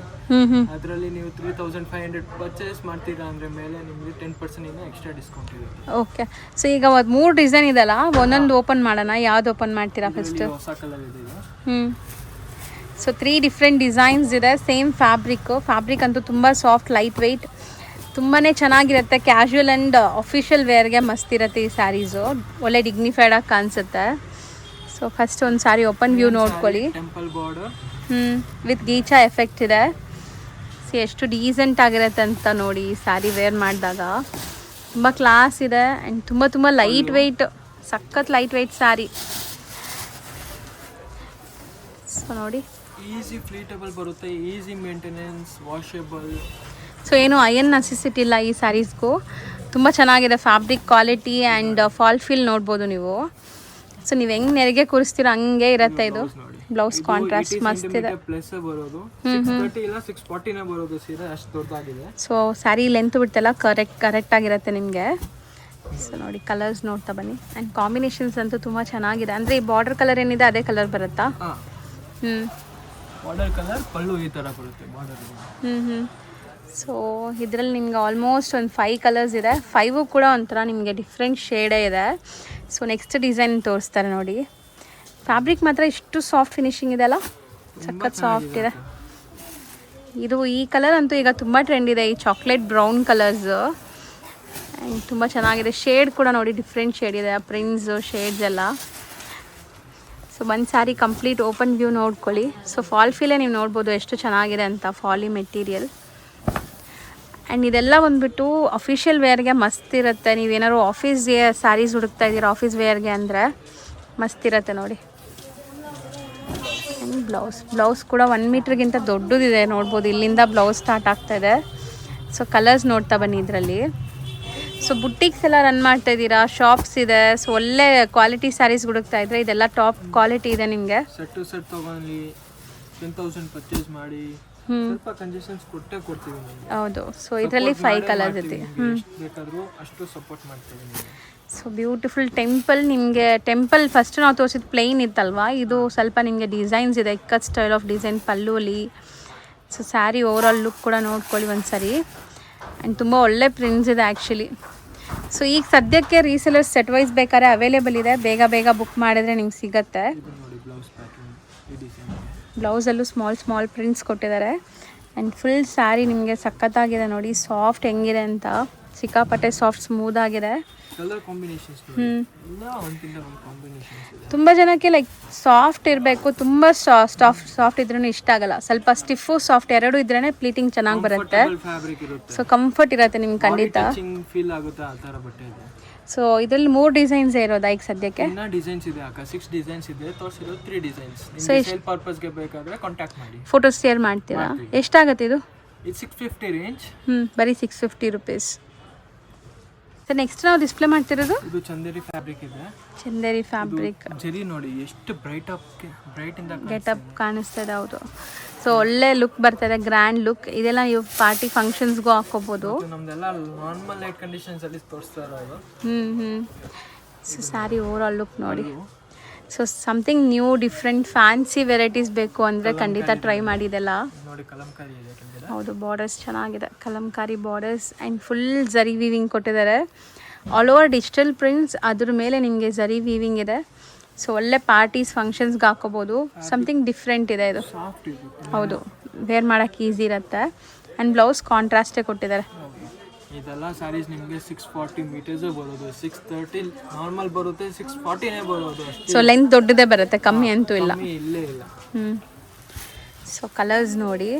ಅದರಲ್ಲಿ ನೀವು 3500 ಪರ್ಚೇಸ್ ಮಾಡ್ತೀರಾ ಅಂದರೆ ಮೇಲೆ ನಿಮಗೆ 10% ಇಂದ ಎಕ್ಸ್ಟ್ರಾ ಡಿಸ್ಕೌಂಟ್ ಇರುತ್ತೆ. ಓಕೆ, ಸೊ ಈಗ 3 ಡಿಸೈನ್ ಇದೆಲ್ಲ, ಒಂದೊಂದು ಓಪನ್ ಮಾಡೋಣ. ಯಾವ್ದು ಓಪನ್ ಮಾಡ್ತೀರಾ ಫಸ್ಟ್? ಹೊಸ ಕಲರ್ ಇದೆ. ಸೊ 3 ಡಿಫ್ರೆಂಟ್ ಡಿಸೈನ್ಸ್ ಇದೆ. ಸೇಮ್ ಫ್ಯಾಬ್ರಿಕ್ ಅಂತೂ ತುಂಬ ಸಾಫ್ಟ್, ಲೈಟ್ ವೆಯ್ಟ್, ತುಂಬಾ ಚೆನ್ನಾಗಿರುತ್ತೆ. ಕ್ಯಾಶುವಲ್ ಆ್ಯಂಡ್ ಅಫಿಷಿಯಲ್ ವೇರ್ಗೆ ಮಸ್ತ್ ಇರುತ್ತೆ ಈ ಸ್ಯಾರೀಸು. ಒಳ್ಳೆ ಡಿಗ್ನಿಫೈಡ್ ಆಗಿ ಕಾಣಿಸುತ್ತೆ. ಸೊ ಫಸ್ಟ್ ಒಂದು ಸ್ಯಾರಿ ಓಪನ್ ವ್ಯೂ ನೋಡ್ಕೊಳ್ಳಿ. ಟೆಂಪಲ್ ಬಾರ್ಡರ್ ವಿತ್ ಗೀಚಾ ಎಫೆಕ್ಟ್ ಇದೆ. ಸೊ ಎಷ್ಟು ಡೀಸೆಂಟ್ ಆಗಿರುತ್ತೆ ಅಂತ ನೋಡಿ ಈ ಸ್ಯಾರಿ ವೇರ್ ಮಾಡಿದಾಗ. ತುಂಬ ಕ್ಲಾಸ್ ಇದೆ ಆ್ಯಂಡ್ ತುಂಬ ಲೈಟ್ ವೆಯ್ಟ್, ಸಖತ್ ಲೈಟ್ ವೆಯ್ಟ್ ಸ್ಯಾರಿ. ಸೊ ನೋಡಿ, ಈಸಿ ಫ್ಲೀಟಬಲ್ ಬರುತ್ತೆ, ಈಸಿ ಮೇಂಟೆನೆನ್ಸ್, ವಾಷೇಬಲ್. ಸೊ ಏನು ಅಯನ್ ನೆಸೆಸಿಟಿ ಇಲ್ಲ ಈ ಸ್ಯಾರೀಸ್ಗೂ. ತುಂಬ ಚೆನ್ನಾಗಿದೆ fabric quality and fall feel ನೋಡ್ಬೋದು ನೀವು. ಸೊ ನೀವು ಹೆಂಗೆ ನೆರಿಗೆ ಕೂರಿಸ್ತೀರೋ ಹಂಗೆ ಇರುತ್ತೆ ಇದು. ಬ್ಲೌಸ್ ಕಾಂಟ್ರಾಸ್ಟ್ ಮಸ್ತ್ ಇದೆ. ಪ್ಲಸ್ ಬರೋದು 630 ಇಲ್ಲ 640 ಬರೋದು ಸೀರೆ, ಅಷ್ಟು ದೊಡ್ಡದಾಗಿದೆ. ಸೊ ಸ್ಯಾರಿ ಲೆಂತ್ ಬಿಡ್ತೆಲ್ಲ ಕರೆಕ್ಟ್ ಆಗಿರುತ್ತೆ ನಿಮಗೆ. ಸೊ ನೋಡಿ ಕಲರ್ಸ್ ನೋಡ್ತಾ ಬನ್ನಿ. ಆ್ಯಂಡ್ ಕಾಂಬಿನೇಷನ್ಸ್ ಅಂತೂ ತುಂಬ ಚೆನ್ನಾಗಿದೆ. ಅಂದರೆ ಈ ಬಾರ್ಡರ್ ಕಲರ್ ಏನಿದೆ ಅದೇ ಕಲರ್ ಬರುತ್ತಾ? ಬಾರ್ಡರ್ ಕಲರ್ ಪಲ್ಲು ಈ ಥರ ಬರುತ್ತೆ ಬಾರ್ಡರ್. ಸೊ ಇದರಲ್ಲಿ ನಿಮ್ಗೆ ಆಲ್ಮೋಸ್ಟ್ ಒಂದು 5 ಕಲರ್ಸ್ ಇದೆ. 5 ಕೂಡ ಒಂಥರ ನಿಮಗೆ ಡಿಫ್ರೆಂಟ್ ಶೇಡೇ ಇದೆ. ಸೊ ನೆಕ್ಸ್ಟ್ ಡಿಸೈನ್ ತೋರಿಸ್ತಾರೆ ನೋಡಿ. ಫ್ಯಾಬ್ರಿಕ್ ಮಾತ್ರ ಇಷ್ಟು ಸಾಫ್ಟ್ ಫಿನಿಶಿಂಗ್ ಇದೆ ಅಲ್ಲ, ಸಖತ್ ಸಾಫ್ಟ್ ಇದೆ. ಇದು ಈ ಕಲರ್ ಅಂತೂ ಈಗ ತುಂಬ ಟ್ರೆಂಡ್ ಇದೆ, ಈ ಚಾಕ್ಲೇಟ್ ಬ್ರೌನ್ ಕಲರ್ಸ್. ಆ್ಯಂಡ್ ತುಂಬ ಚೆನ್ನಾಗಿದೆ. ಶೇಡ್ ಕೂಡ ನೋಡಿ ಡಿಫ್ರೆಂಟ್ ಶೇಡ್ ಇದೆ, ಪ್ರಿಂಟ್ಸು ಶೇಡ್ಸ್ ಎಲ್ಲ. ಸೊ ಒಂದು ಸ್ಯಾರಿ ಕಂಪ್ಲೀಟ್ ಓಪನ್ ವ್ಯೂ ನೋಡ್ಕೊಳ್ಳಿ. ಸೊ ಫಾಲ್ ಫೀಲೇ ನೀವು ನೋಡ್ಬೋದು ಎಷ್ಟು ಚೆನ್ನಾಗಿದೆ ಅಂತ, ಫಾಲಿ ಮೆಟೀರಿಯಲ್. ಆ್ಯಂಡ್ ಇದೆಲ್ಲ ಬಂದುಬಿಟ್ಟು ಅಫಿಷಿಯಲ್ ವೇರ್ಗೆ ಮಸ್ತ್ ಇರುತ್ತೆ. ನೀವೇನಾದ್ರು ಆಫೀಸ್ಗೆ ಸ್ಯಾರೀಸ್ ಹುಡುಕ್ತಾ ಇದ್ದೀರಾ ಆಫೀಸ್ ವೇರ್ಗೆ ಅಂದರೆ ಮಸ್ತ್ ಇರುತ್ತೆ ನೋಡಿ. ಆ್ಯಂಡ್ ಬ್ಲೌಸ್ ಕೂಡ 1 ಮೀಟ್ರಿಗಿಂತ ದೊಡ್ಡದಿದೆ ನೋಡ್ಬೋದು. ಇಲ್ಲಿಂದ ಬ್ಲೌಸ್ ಸ್ಟಾರ್ಟ್ ಆಗ್ತಾಯಿದೆ. ಸೊ ಕಲರ್ಸ್ ನೋಡ್ತಾ ಬನ್ನಿ ಇದರಲ್ಲಿ. ಸೊ ಬುಟ್ಟಿಕ್ಸ್ ಎಲ್ಲ ರನ್ ಮಾಡ್ತಾ ಇದ್ದೀರಾ, ಶಾಪ್ಸ್ ಇದೆ, ಸೊ ಒಳ್ಳೆ ಕ್ವಾಲಿಟಿ ಸ್ಯಾರೀಸ್ ಹುಡುಕ್ತಾ ಇದ್ರೆ ಇದೆಲ್ಲ ಟಾಪ್ ಕ್ವಾಲಿಟಿ ಇದೆ ನಿಮಗೆ. ಸೆಟ್ ಟು ಸೆಟ್ ತೊಗೊಂಡು 10,000 ಪರ್ಚೇಸ್ ಮಾಡಿ ಸ್ವಲ್ಪ ಕನ್ಸೆಷನ್ಸ್ ಕೊಡ್ತೀವಿ ನಿಮಗೆ. ಹೌದು. ಸೊ ಇದರಲ್ಲಿ 5 ಕಲರ್ಸ್ ಇದೆ. ಬೇಕಾದರೂ ಅಷ್ಟು ಸಪೋರ್ಟ್ ಮಾಡ್ತೀವಿ ನಿಮಗೆ. So beautiful temple. ನಿಮಗೆ ಟೆಂಪಲ್ ಫಸ್ಟ್ ನಾವು ತೋರಿಸಿದ ಪ್ಲೇನ್ ಇತ್ತಲ್ವಾ, ಇದು ಸ್ವಲ್ಪ ನಿಮಗೆ ಡಿಸೈನ್ಸ್ ಇದೆ, ಇಕ್ಕತ್ ಸ್ಟೈಲ್ ಆಫ್ ಡಿಸೈನ್ ಪಲ್ಲುಲಿ. ಸೊ ಸ್ಯಾರಿ ಓವರಾಲ್ ಲುಕ್ ಕೂಡ ನೋಡ್ಕೊಳ್ಳಿ ಒಂದು ಸರಿ. ಆ್ಯಂಡ್ ತುಂಬ ಒಳ್ಳೆ ಪ್ರಿಂಟ್ಸ್ ಇದೆ ಆ್ಯಕ್ಚುಲಿ. ಸೊ ಈಗ ಸದ್ಯಕ್ಕೆ ರೀಸೆಲರ್ಸ್ ಸೆಟ್ ವೈಸ್ ಬೇಕಾದ್ರೆ ಅವೈಲೇಬಲ್ ಇದೆ, ಬೇಗ ಬುಕ್ ಮಾಡಿದ್ರೆ ನಿಮ್ಗೆ ಸಿಗುತ್ತೆ. ಬ್ಲೌಸಲ್ಲೂ ಸ್ಮಾಲ್ ಪ್ರಿಂಟ್ಸ್ ಕೊಟ್ಟಿದ್ದಾರೆ. ಆ್ಯಂಡ್ ಫುಲ್ ಸ್ಯಾರಿ ನಿಮಗೆ ಸಖತ್ತಾಗಿದೆ ನೋಡಿ. ಸಾಫ್ಟ್ ಹೆಂಗಿದೆ ಅಂತ, ಸಿಕ್ಕಾಪಟ್ಟೆ ಸಾಫ್ಟ್ ಸ್ಮೂತ್ ಆಗಿದೆ. ತುಂಬ ಜನಕ್ಕೆ ಲೈಕ್ ಸಾಫ್ಟ್ ಇರಬೇಕು, ತುಂಬ ಸಾಫ್ಟ್ ಇದ್ರೂ ಇಷ್ಟ ಆಗಲ್ಲ. ಸ್ವಲ್ಪ ಸ್ಟಿಫು ಸಾಫ್ಟ್ ಎರಡೂ ಇದ್ರೇ ಪ್ಲೀಟಿಂಗ್ ಚೆನ್ನಾಗಿ ಬರುತ್ತೆ. ಸೊ ಕಂಫರ್ಟ್ ಇರುತ್ತೆ ನಿಮ್ಗೆ ಖಂಡಿತ. ಸೊ ಇದರಲ್ಲಿ 3 ಡಿಸೈನ್ಸ್ ಇರೋದಾ ಈಗ ಸದ್ಯಕ್ಕೆ? ಡಿಸೈನ್ಸ್ ಇದೆ ಅಕ್ಕ, 6 ಡಿಸೈನ್ಸ್ ಇದೆ, ತೋರಿಸಿರೋದು 3 ಡಿಸೈನ್ಸ್. ಸೇಲ್ ಪರ್ಪಸ್ಗೆ ಬೇಕಾದ್ರೆ ಕಾಂಟ್ಯಾಕ್ಟ್ ಮಾಡಿ, ಫೋಟೋಸ್ ಶೇರ್ ಮಾಡ್ತೀರಾ? ಎಷ್ಟಾಗುತ್ತೆ ಇದು? ಇದು 650 ರೇಂಜ್. ಬರೀ 650 ರುಪೀಸ್. ಸರ್ ನೆಕ್ಸ್ಟ್ ನಾವು ಡಿಸ್ಪ್ಲೇ ಮಾಡ್ತಿರೋದು ಇದು ಚಂದೇರಿ ಫ್ಯಾಬ್ರಿಕ್ ಇದೆ. ಚಂದೇರಿ ಫ್ಯಾಬ್ರಿಕ್ ಜರಿ ನೋಡಿ ಎಷ್ಟು ಬ್ರೈಟ್ ಇಂದ ಗೆಟಪ್ ಕಾಣಿಸ್ತಾ ಇದೆ. ಹೌದು. ಸೊ ಒಳ್ಳೆ ಲುಕ್ ಬರ್ತಾಯಿದೆ, ಗ್ರ್ಯಾಂಡ್ ಲುಕ್. ಇದೆಲ್ಲ ನೀವು ಪಾರ್ಟಿ ಫಂಕ್ಷನ್ಸ್ಗೂ ಹಾಕೋಬೋದು. ನಮ್ದೆಲ್ಲ ನಾರ್ಮಲ್ ಲೈಟ್ ಕಂಡೀಷನ್ಸ್ ಅಲ್ಲಿ ತೋರಿಸ್ತಾ ಇರೋದು. ಸೊ ಸ್ಯಾರಿ ಓವರಾಲ್ ಲುಕ್ ನೋಡಿ. So something new different fancy varieties ಬೇಕು ಅಂದರೆ ಖಂಡಿತ ಟ್ರೈ ಮಾಡಿದೆಲ್ಲ ನೋಡಿ. ಕಲಂಕಾರಿ ಇದೆ. ಹೌದು, ಬಾರ್ಡರ್ಸ್ ಚೆನ್ನಾಗಿದೆ, Kalamkari borders. And full zari weaving ಕೊಟ್ಟಿದ್ದಾರೆ. ಆಲ್ ಓವರ್ ಡಿಜಿಟಲ್ ಪ್ರಿಂಟ್ಸ್, ಅದ್ರ ಮೇಲೆ ನಿಮಗೆ ಝರಿ ವೀವಿಂಗ್ ಇದೆ. ಸೊ ಒಳ್ಳೆ ಪಾರ್ಟೀಸ್ ಫಂಕ್ಷನ್ಸ್ಗೆ ಹಾಕೋಬೋದು. ಸಮಥಿಂಗ್ ಡಿಫ್ರೆಂಟ್ ಇದೆ ಇದು. ಹೌದು, ವೇರ್ ಮಾಡೋಕ್ಕೆ ಈಸಿ ಇರುತ್ತೆ. ಆ್ಯಂಡ್ ಬ್ಲೌಸ್ ಕಾಂಟ್ರಾಸ್ಟೇ ಕೊಟ್ಟಿದ್ದಾರೆ. ಇದೆಲ್ಲ ಸ್ಯಾರೀಸ್ ನಿಮಗೆ 640 ಮೀಟರ್ಸ್ ಬರೋದು, 630 ನಾರ್ಮಲ್ ಬರುತ್ತೆ, 640ನೇ ಬರೋದು. ಸೊ ಲೆಂತ್ ದೊಡ್ಡದೇ ಬರುತ್ತೆ, ಕಮ್ಮಿ ಅಂತೂ ಇಲ್ಲ. ಇಲ್ಲೇ ಇಲ್ಲ. ಸೊ ಕಲರ್ಸ್ ನೋಡಿ,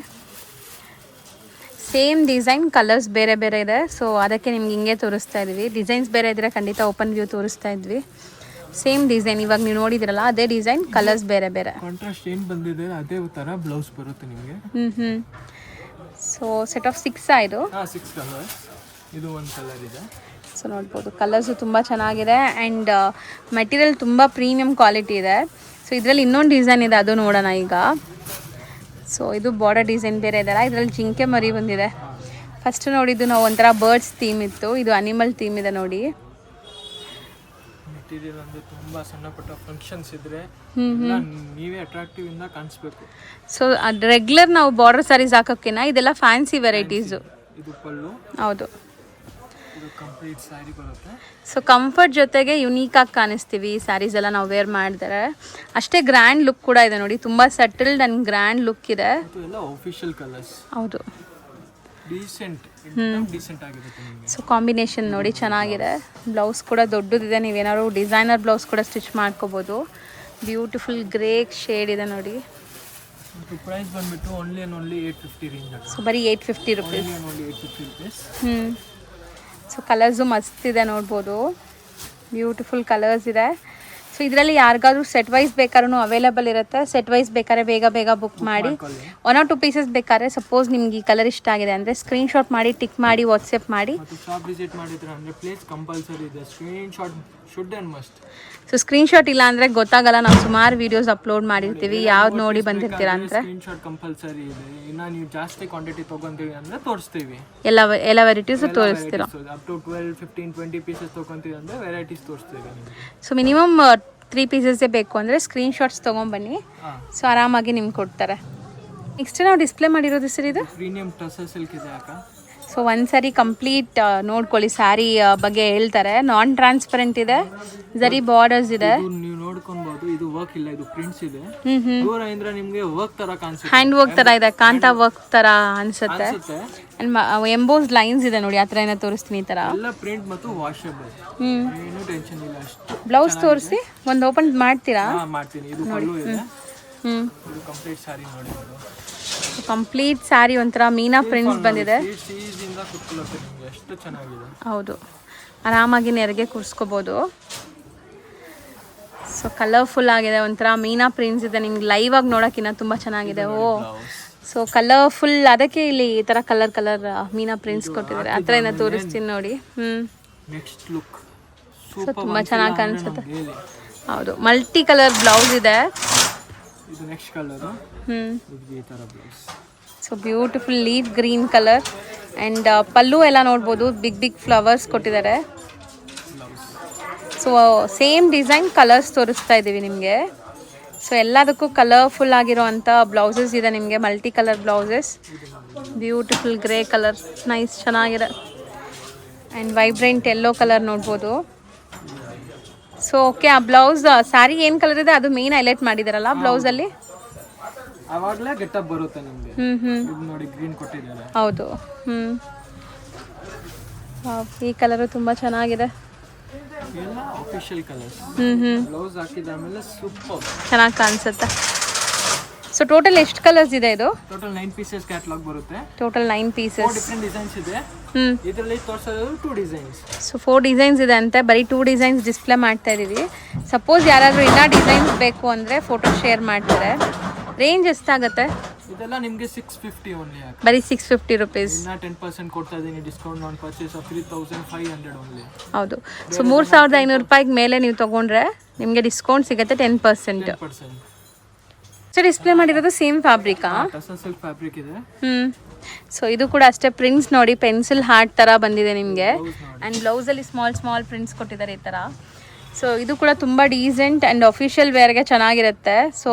ಸೇಮ್ ಡಿಸೈನ್, ಕಲರ್ಸ್ ಬೇರೆ ಬೇರೆ ಇದೆ. ಸೊ ಅದಕ್ಕೆ ನಿಮ್ಗೆ ಹಿಂಗೆ ತೋರಿಸ್ತಾ ಇದ್ವಿ. ಡಿಸೈನ್ಸ್ ಬೇರೆ ಇದ್ದರೆ ಖಂಡಿತ ಓಪನ್ ವ್ಯೂ ತೋರಿಸ್ತಾ ಇದ್ವಿ. ಸೇಮ್ ಡಿಸೈನ್ ಇವಾಗ ನೀವು ನೋಡಿದಿರಲ್ಲ ಅದೇ ಡಿಸೈನ್, ಕಲರ್ಸ್ ಬೇರೆ ಬೇರೆ. ಕಾಂಟ್ರಾಸ್ಟ್ ಏನು ಬಂದಿದೆ ಅದೇ ಥರ ಬ್ಲೌಸ್ ಬರುತ್ತೆ ನಿಮಗೆ. ಸೊ ಸೆಟ್ ಆಫ್ 6 ಇದು. 6 ಕಲರ್ಸ್. ಇದು ಒಂದು ಕಲರ್ ಇದೆ. ಸೊ ನೋಡ್ಬೋದು, ಕಲರ್ಸು ತುಂಬ ಚೆನ್ನಾಗಿದೆ. ಆ್ಯಂಡ್ ಮೆಟೀರಿಯಲ್ ತುಂಬ ಪ್ರೀಮಿಯಂ ಕ್ವಾಲಿಟಿ ಇದೆ. ಸೊ ಇದರಲ್ಲಿ ಇನ್ನೊಂದು ಡಿಸೈನ್ ಇದೆ, ಅದು ನೋಡೋಣ ಈಗ. ಸೊ ಇದು ಬಾರ್ಡರ್ ಡಿಸೈನ್ ಬೇರೆ ಇದೆಲ್ಲ, ಇದರಲ್ಲಿ ಜಿಂಕೆ ಮರಿ ಬಂದಿದೆ. ಫಸ್ಟ್ ನೋಡಿದ್ದು ನಾವು ಒಂಥರ ಬರ್ಡ್ಸ್ ಥೀಮ್ ಇತ್ತು, ಇದು ಅನಿಮಲ್ ಥೀಮ್ ಇದೆ ನೋಡಿ. ಮೆಟೀರಿಯಲ್ ಅಂದರೆ ತುಂಬ ಸಣ್ಣ ಪುಟ್ಟ ಫಂಕ್ಷನ್ಸ್ ಇದ್ದರೆ ನೀವೇ ಅಟ್ರಾಕ್ಟಿವ್ ಇಂದ ಕಾಣಿಸ್ಬೇಕು. ಸೊ ಅದು ರೆಗ್ಯುಲರ್ ನಾವು ಬಾರ್ಡರ್ ಸ್ಯಾರೀಸ್ ಹಾಕೋಕ್ಕಿಂತ ಇದೆಲ್ಲ ಫ್ಯಾನ್ಸಿ ವೆರೈಟೀಸು. ಇದು ಪಲ್ಲು. ಹೌದು. ಇದು ಕಂಪ್ಲೀಟ್ ಸ್ಯಾರಿ ಬರುತ್ತೆ. ಸೊ ಕಂಫರ್ಟ್ ಜೊತೆಗೆ ಯುನೀಕಾಗಿ ಕಾಣಿಸ್ತೀವಿ ಈ ಸ್ಯಾರೀಸ್ ಎಲ್ಲ ನಾವು ವೇರ್ ಮಾಡಿದ್ರೆ. ಅಷ್ಟೇ ಗ್ರ್ಯಾಂಡ್ ಲುಕ್ ಕೂಡ ಇದೆ ನೋಡಿ, ತುಂಬ ಸೆಟಲ್ಡ್ ಆ್ಯಂಡ್ ಗ್ರ್ಯಾಂಡ್ ಲುಕ್ ಇದೆ. ಎಲ್ಲ ಆಫಿಷಿಯಲ್ ಕಲರ್ಸ್. ಹೌದು, ಡೀಸೆಂಟ್ ಆಗಿರುತ್ತೆ ನಿಮಗೆ. ಸೊ ಕಾಂಬಿನೇಷನ್ ನೋಡಿ ಚೆನ್ನಾಗಿದೆ. ಬ್ಲೌಸ್ ಕೂಡ ದೊಡ್ಡದಿದೆ, ನೀವೇನಾದ್ರು ಡಿಸೈನರ್ ಬ್ಲೌಸ್ ಕೂಡ ಸ್ಟಿಚ್ ಮಾಡ್ಕೋಬೋದು. ಬ್ಯೂಟಿಫುಲ್ ಗ್ರೇ ಶೇಡ್ ಇದೆ ನೋಡಿ. ಪ್ರೈಸ್ ಬಂದ್ಬಿಟ್ಟು ಓನ್ಲಿ 850 ರೇಂಜ್. ಸೊ ಬರೀ 850 ರುಪೀಸ್. 850 ರುಪೀಸ್. ಸೊ ಕಲರ್ಸು ಮಸ್ತ್ ಇದೆ ನೋಡ್ಬೋದು, ಬ್ಯೂಟಿಫುಲ್ ಕಲರ್ಸ್ ಇದೆ. ಸೊ ಇದರಲ್ಲಿ ಯಾರಿಗಾದ್ರೂ ಸೆಟ್ ವೈಸ್ ಬೇಕಾದ್ರೂ ಅವೈಲೇಬಲ್ ಇರುತ್ತೆ. ಸೆಟ್ ವೈಸ್ ಬೇಕಾದ್ರೆ ಬೇಗ ಬುಕ್ ಮಾಡಿ. 1 or 2 ಪೀಸಸ್ ಬೇಕಾದ್ರೆ ಸಪೋಸ್ ನಿಮ್ಗೆ ಈ ಕಲರ್ ಇಷ್ಟ ಆಗಿದೆ ಅಂದರೆ ಸ್ಕ್ರೀನ್ಶಾಟ್ ಮಾಡಿ ಟಿಕ್ ಮಾಡಿ ವಾಟ್ಸಪ್ ಮಾಡಿ. ಶಾಪ್ ವಿಸಿಟ್ ಮಾಡಿದ್ರೆ ಅಂದರೆ ಪ್ಲೇಸ್ ಕಂಪಲ್ಸರಿ ಇದೆ, screenshot should and must. So screenshot ಇಲ್ಲ ಅಂದರೆ ಗೊತ್ತಾಗಲ್ಲ. ನಾವು ಸುಮಾರು ವೀಡಿಯೋಸ್ ಅಪ್ಲೋಡ್ ಮಾಡಿರ್ತೀವಿ, ಯಾವ್ದು ನೋಡಿ ಬಂದಿರ್ತೀರಾ ಅಂದರೆ ಸ್ಕ್ರೀನ್ಶಾಟ್ ಕಂಪಲ್ಸರಿ ಇದೆ. ಇನ್ನು ನೀವು ಜಾಸ್ತಿ ಕ್ವಾಂಟಿಟಿ ತೊಗೊಂತೀವಿ ಅಂದರೆ ತೋರಿಸ್ತೀವಿ, ಎಲ್ಲ ವೆರೈಟೀಸು ತೋರಿಸ್ತೀರಾ. ಅಪ್ ಟು 12, 15, 20 ಪೀಸಸ್ ತೊಗೊಂತೀವಿ ಅಂದರೆ ವೆರೈಟೀಸ್ ತೋರಿಸ್ತೀವಿ. ಸೊ ಮಿನಿಮಮ್ 3 ಪೀಸಸ್ಸೇ ಬೇಕು ಅಂದರೆ ಸ್ಕ್ರೀನ್ಶಾಟ್ಸ್ ತೊಗೊಂಬನ್ನಿ. ಸೊ ಆರಾಮಾಗಿ ನಿಮ್ಗೆ ಕೊಡ್ತಾರೆ. ನೆಕ್ಸ್ಟ್ ನಾವು ಡಿಸ್ಪ್ಲೇ ಮಾಡಿರೋದು ಸರ್ ಇದು. ಪ್ರೀಮಿಯಂ ಟಸರ್ ಸಿಲ್ಕ್ ಇದೆ ಅಕ್ಕ. ಸೊ ಒಂದು ಸಾರಿ ಕಂಪ್ಲೀಟ್ ನೋಡ್ಕೊಳ್ಳಿ, ಸ್ಯಾರಿ ಬಗ್ಗೆ ಹೇಳ್ತಾರೆ. ನಾನ್ ಟ್ರಾನ್ಸ್ಪರೆಂಟ್ ಇದೆ, ಜರಿ ಬಾರ್ಡರ್ಸ್ ಇದೆ. ಇದು ನೀವು ನೋಡ್ಕೊಬಹುದು, ಇದು ವರ್ಕ್ ಇಲ್ಲ, ಇದು ಪ್ರಿಂಟ್ಸ್ ಇದೆ. ದೂರ ಇಂದ್ರ ನಿಮ್ಗೆ ವರ್ಕ್ ತರ ಕಾಣಿಸುತ್ತೆ, ಹ್ಯಾಂಡ್ ವರ್ಕ್ ತರ ಇದೆ, ಕಾಂತಾ ವರ್ಕ್ ತರ ಅನ್ಸುತ್ತೆ. ಎಂಬೋಸ್ಡ್ ಲೈನ್ಸ್ ಇದೆ ನೋಡಿ, ಆ ಥರ ಏನೋ ತೋರಿಸ್ತೀನಿ ಈ ತರ. ಎಲ್ಲ ಪ್ರಿಂಟ್ ಮತ್ತು ವಾಷಬಲ್, ಏನು ಟೆನ್ಷನ್ ಇಲ್ಲ ಅಷ್ಟು. ಬ್ಲೌಸ್ ತೋರಿಸಿ, ಒಂದು ಓಪನ್ ಮಾಡ್ತೀರಾ? ಮಾಡ್ತೀನಿ. ಇದು ಪಲ್ಲು ಇದೆ. ಇದು ಕಂಪ್ಲೀಟ್ ಸಾರಿ ನೋಡಿ. ಕಂಪ್ಲೀಟ್ ಸ್ಯಾರಿ ಒಂಥರ ಮೀನಾ ಪ್ರಿಂಟ್ಸ್ ಬಂದಿದೆ. ಸೀಜಿಂದ ಕುತ್ಕೊಳ್ಳುತ್ತೆ ನಿಮಗೆ, ಎಷ್ಟು ಚೆನ್ನಾಗಿದೆ. ಹೌದು, ಆರಾಮಾಗಿ ನೆರಿಗೆ ಕೂರಿಸ್ಕೋಬೋದು. ಸೊ ಕಲರ್ಫುಲ್ ಆಗಿದೆ, ಒಂಥರ ಮೀನಾ ಪ್ರಿಂಟ್ಸ್ ಇದೆ. ನಿಮ್ಗೆ ಲೈವ್ ಆಗಿ ನೋಡೋಕ್ಕಿನ್ನ ತುಂಬ ಚೆನ್ನಾಗಿದೆ. ಓ, ಸೊ ಕಲರ್ಫುಲ್, ಅದಕ್ಕೆ ಇಲ್ಲಿ ಈ ಥರ ಕಲರ್ ಮೀನಾ ಪ್ರಿಂಟ್ಸ್ ಕೊಟ್ಟಿದ್ದಾರೆ. ಆ ಥರ ಏನೋ ತೋರಿಸ್ತೀನಿ ನೋಡಿ. ನೆಕ್ಸ್ಟ್ ಲುಕ್ ಸೊ ತುಂಬ ಚೆನ್ನಾಗಿ ಕಾಣಿಸುತ್ತೆ. ಹೌದು, ಮಲ್ಟಿ ಕಲರ್ ಬ್ಲೌಸ್ ಇದೆ. ಇದು ನೆಕ್ಸ್ಟ್ ಕಲರ್. ಈ ತರ blouse. So beautiful leaf green colour and pallu ಎಲ್ಲ ನೋಡ್ಬೋದು, ಬಿಗ್ ಫ್ಲವರ್ಸ್ ಕೊಟ್ಟಿದ್ದಾರೆ. ಸೊ ಸೇಮ್ ಡಿಸೈನ್ ಕಲರ್ಸ್ ತೋರಿಸ್ತಾ ಇದ್ದೀವಿ ನಿಮಗೆ. ಸೊ ಎಲ್ಲದಕ್ಕೂ ಕಲರ್ಫುಲ್ ಆಗಿರೋವಂಥ ಬ್ಲೌಸಸ್ ಇದೆ ನಿಮಗೆ, multi colour blouses. Beautiful grey colour, nice, ಚೆನ್ನಾಗಿದೆ. ಆ್ಯಂಡ್ ವೈಬ್ರೆಂಟ್ ಯೆಲ್ಲೋ ಕಲರ್ ನೋಡ್ಬೋದು. ಸೊ ಓಕೆ, ಆ ಬ್ಲೌಸ್ ಸ್ಯಾರಿ ಏನು ಕಲರ್ ಇದೆ ಅದು ಮೇನ್ ಹೈಲೈಟ್ ಮಾಡಿದಾರಲ್ಲ ಬ್ಲೌಸಲ್ಲಿ. ಅವಾಗಲೇ ಗೆಟಪ್ ಬರುತ್ತೆ ನಿಮಗೆ. ಇದು ನೋಡಿ ಗ್ರೀನ್ ಕೊಟ್ಟಿದ್ದಾರೆ. ಹೌದು. ಈ ಕಲರು ತುಂಬ ಚೆನ್ನಾಗಿದೆ. ಎಲ್ಲ ಆಫಿಷಿಯಲ್ ಕಲರ್ಸ್. ಬ್ಲೌಸ್ ಹಾಕಿದ ಆಮೇಲೆ ಸೂಪರ್ ಚೆನ್ನಾಗಿ ಕಾಣಿಸುತ್ತೆ. ಸೊ ಟೋಟಲ್ ಎಷ್ಟು ಕಲರ್ಸ್ ಇದೆ ಇದು? ಟೋಟಲ್ 9 ಪೀಸಸ್ ಕ್ಯಾಟಲಾಗ್ ಬರುತ್ತೆ. Total 9 pieces. 4 ಡಿಫರೆಂಟ್ ಡಿಸೈನ್ಸ್ ಇದೆ. ಇದರಲ್ಲಿ ತೋರಿಸೋದು 2 ಡಿಸೈನ್ಸ್. ಸೊ 4 ಡಿಸೈನ್ಸ್ ಇದೆ ಅಂತೆ, ಬರೀ 2 ಡಿಸೈನ್ಸ್ ಡಿಸ್ಪ್ಲೇ ಮಾಡ್ತಾ ಇದೀವಿ. ಸಪೋಸ್ ಯಾರಾದರೂ ಇನ್ನೂ ಡಿಸೈನ್ಸ್ ಬೇಕು ಅಂದರೆ ಫೋಟೋ ಶೇರ್ ಮಾಡ್ತಾರೆ. ರೇಂಜ್ ಎಷ್ಟಾಗುತ್ತೆ? ಇದೆಲ್ಲ ನಿಮಗೆ 650 ಓನ್ಲಿ. ಬರೀ 650 ರುಪೀಸ್. ಇನ್ನ 10% ಕೊಡ್ತಾ ಇದೀನಿ discount on purchase of 3500 only. ಹೌದು. ಸೊ 3500 ರೂಪಾಯಿಗೆ ಮೇಲೆ ನೀವು ತಗೊಂಡ್ರೆ ನಿಮಗೆ ಡಿಸ್ಕೌಂಟ್ ಸಿಗುತ್ತೆ 10%. ಸೊ ಡಿಸ್ಪ್ಲೇ ಮಾಡಿರೋದು ಸೇಮ್ ಫ್ಯಾಬ್ರಿಕಾ? ಟಸರ್ ಸಿಲ್ಕ್ ಫ್ಯಾಬ್ರಿಕ್ ಇದೆ. ಸೊ ಇದು ಕೂಡ ಅಷ್ಟೇ, ಪ್ರಿಂಟ್ಸ್ ನೋಡಿ ಪೆನ್ಸಿಲ್ ಹಾರ್ಟ್ ಥರ ಬಂದಿದೆ ನಿಮಗೆ. ಆ್ಯಂಡ್ ಬ್ಲೌಸಲ್ಲಿ ಸ್ಮಾಲ್ ಪ್ರಿಂಟ್ಸ್ ಕೊಟ್ಟಿದ್ದಾರೆ ಈ ಥರ. ಸೊ ಇದು ಕೂಡ ತುಂಬ ಡೀಸೆಂಟ್ ಆ್ಯಂಡ್ ಅಫಿಷಿಯಲ್ ವೇರ್ಗೆ ಚೆನ್ನಾಗಿರುತ್ತೆ. ಸೊ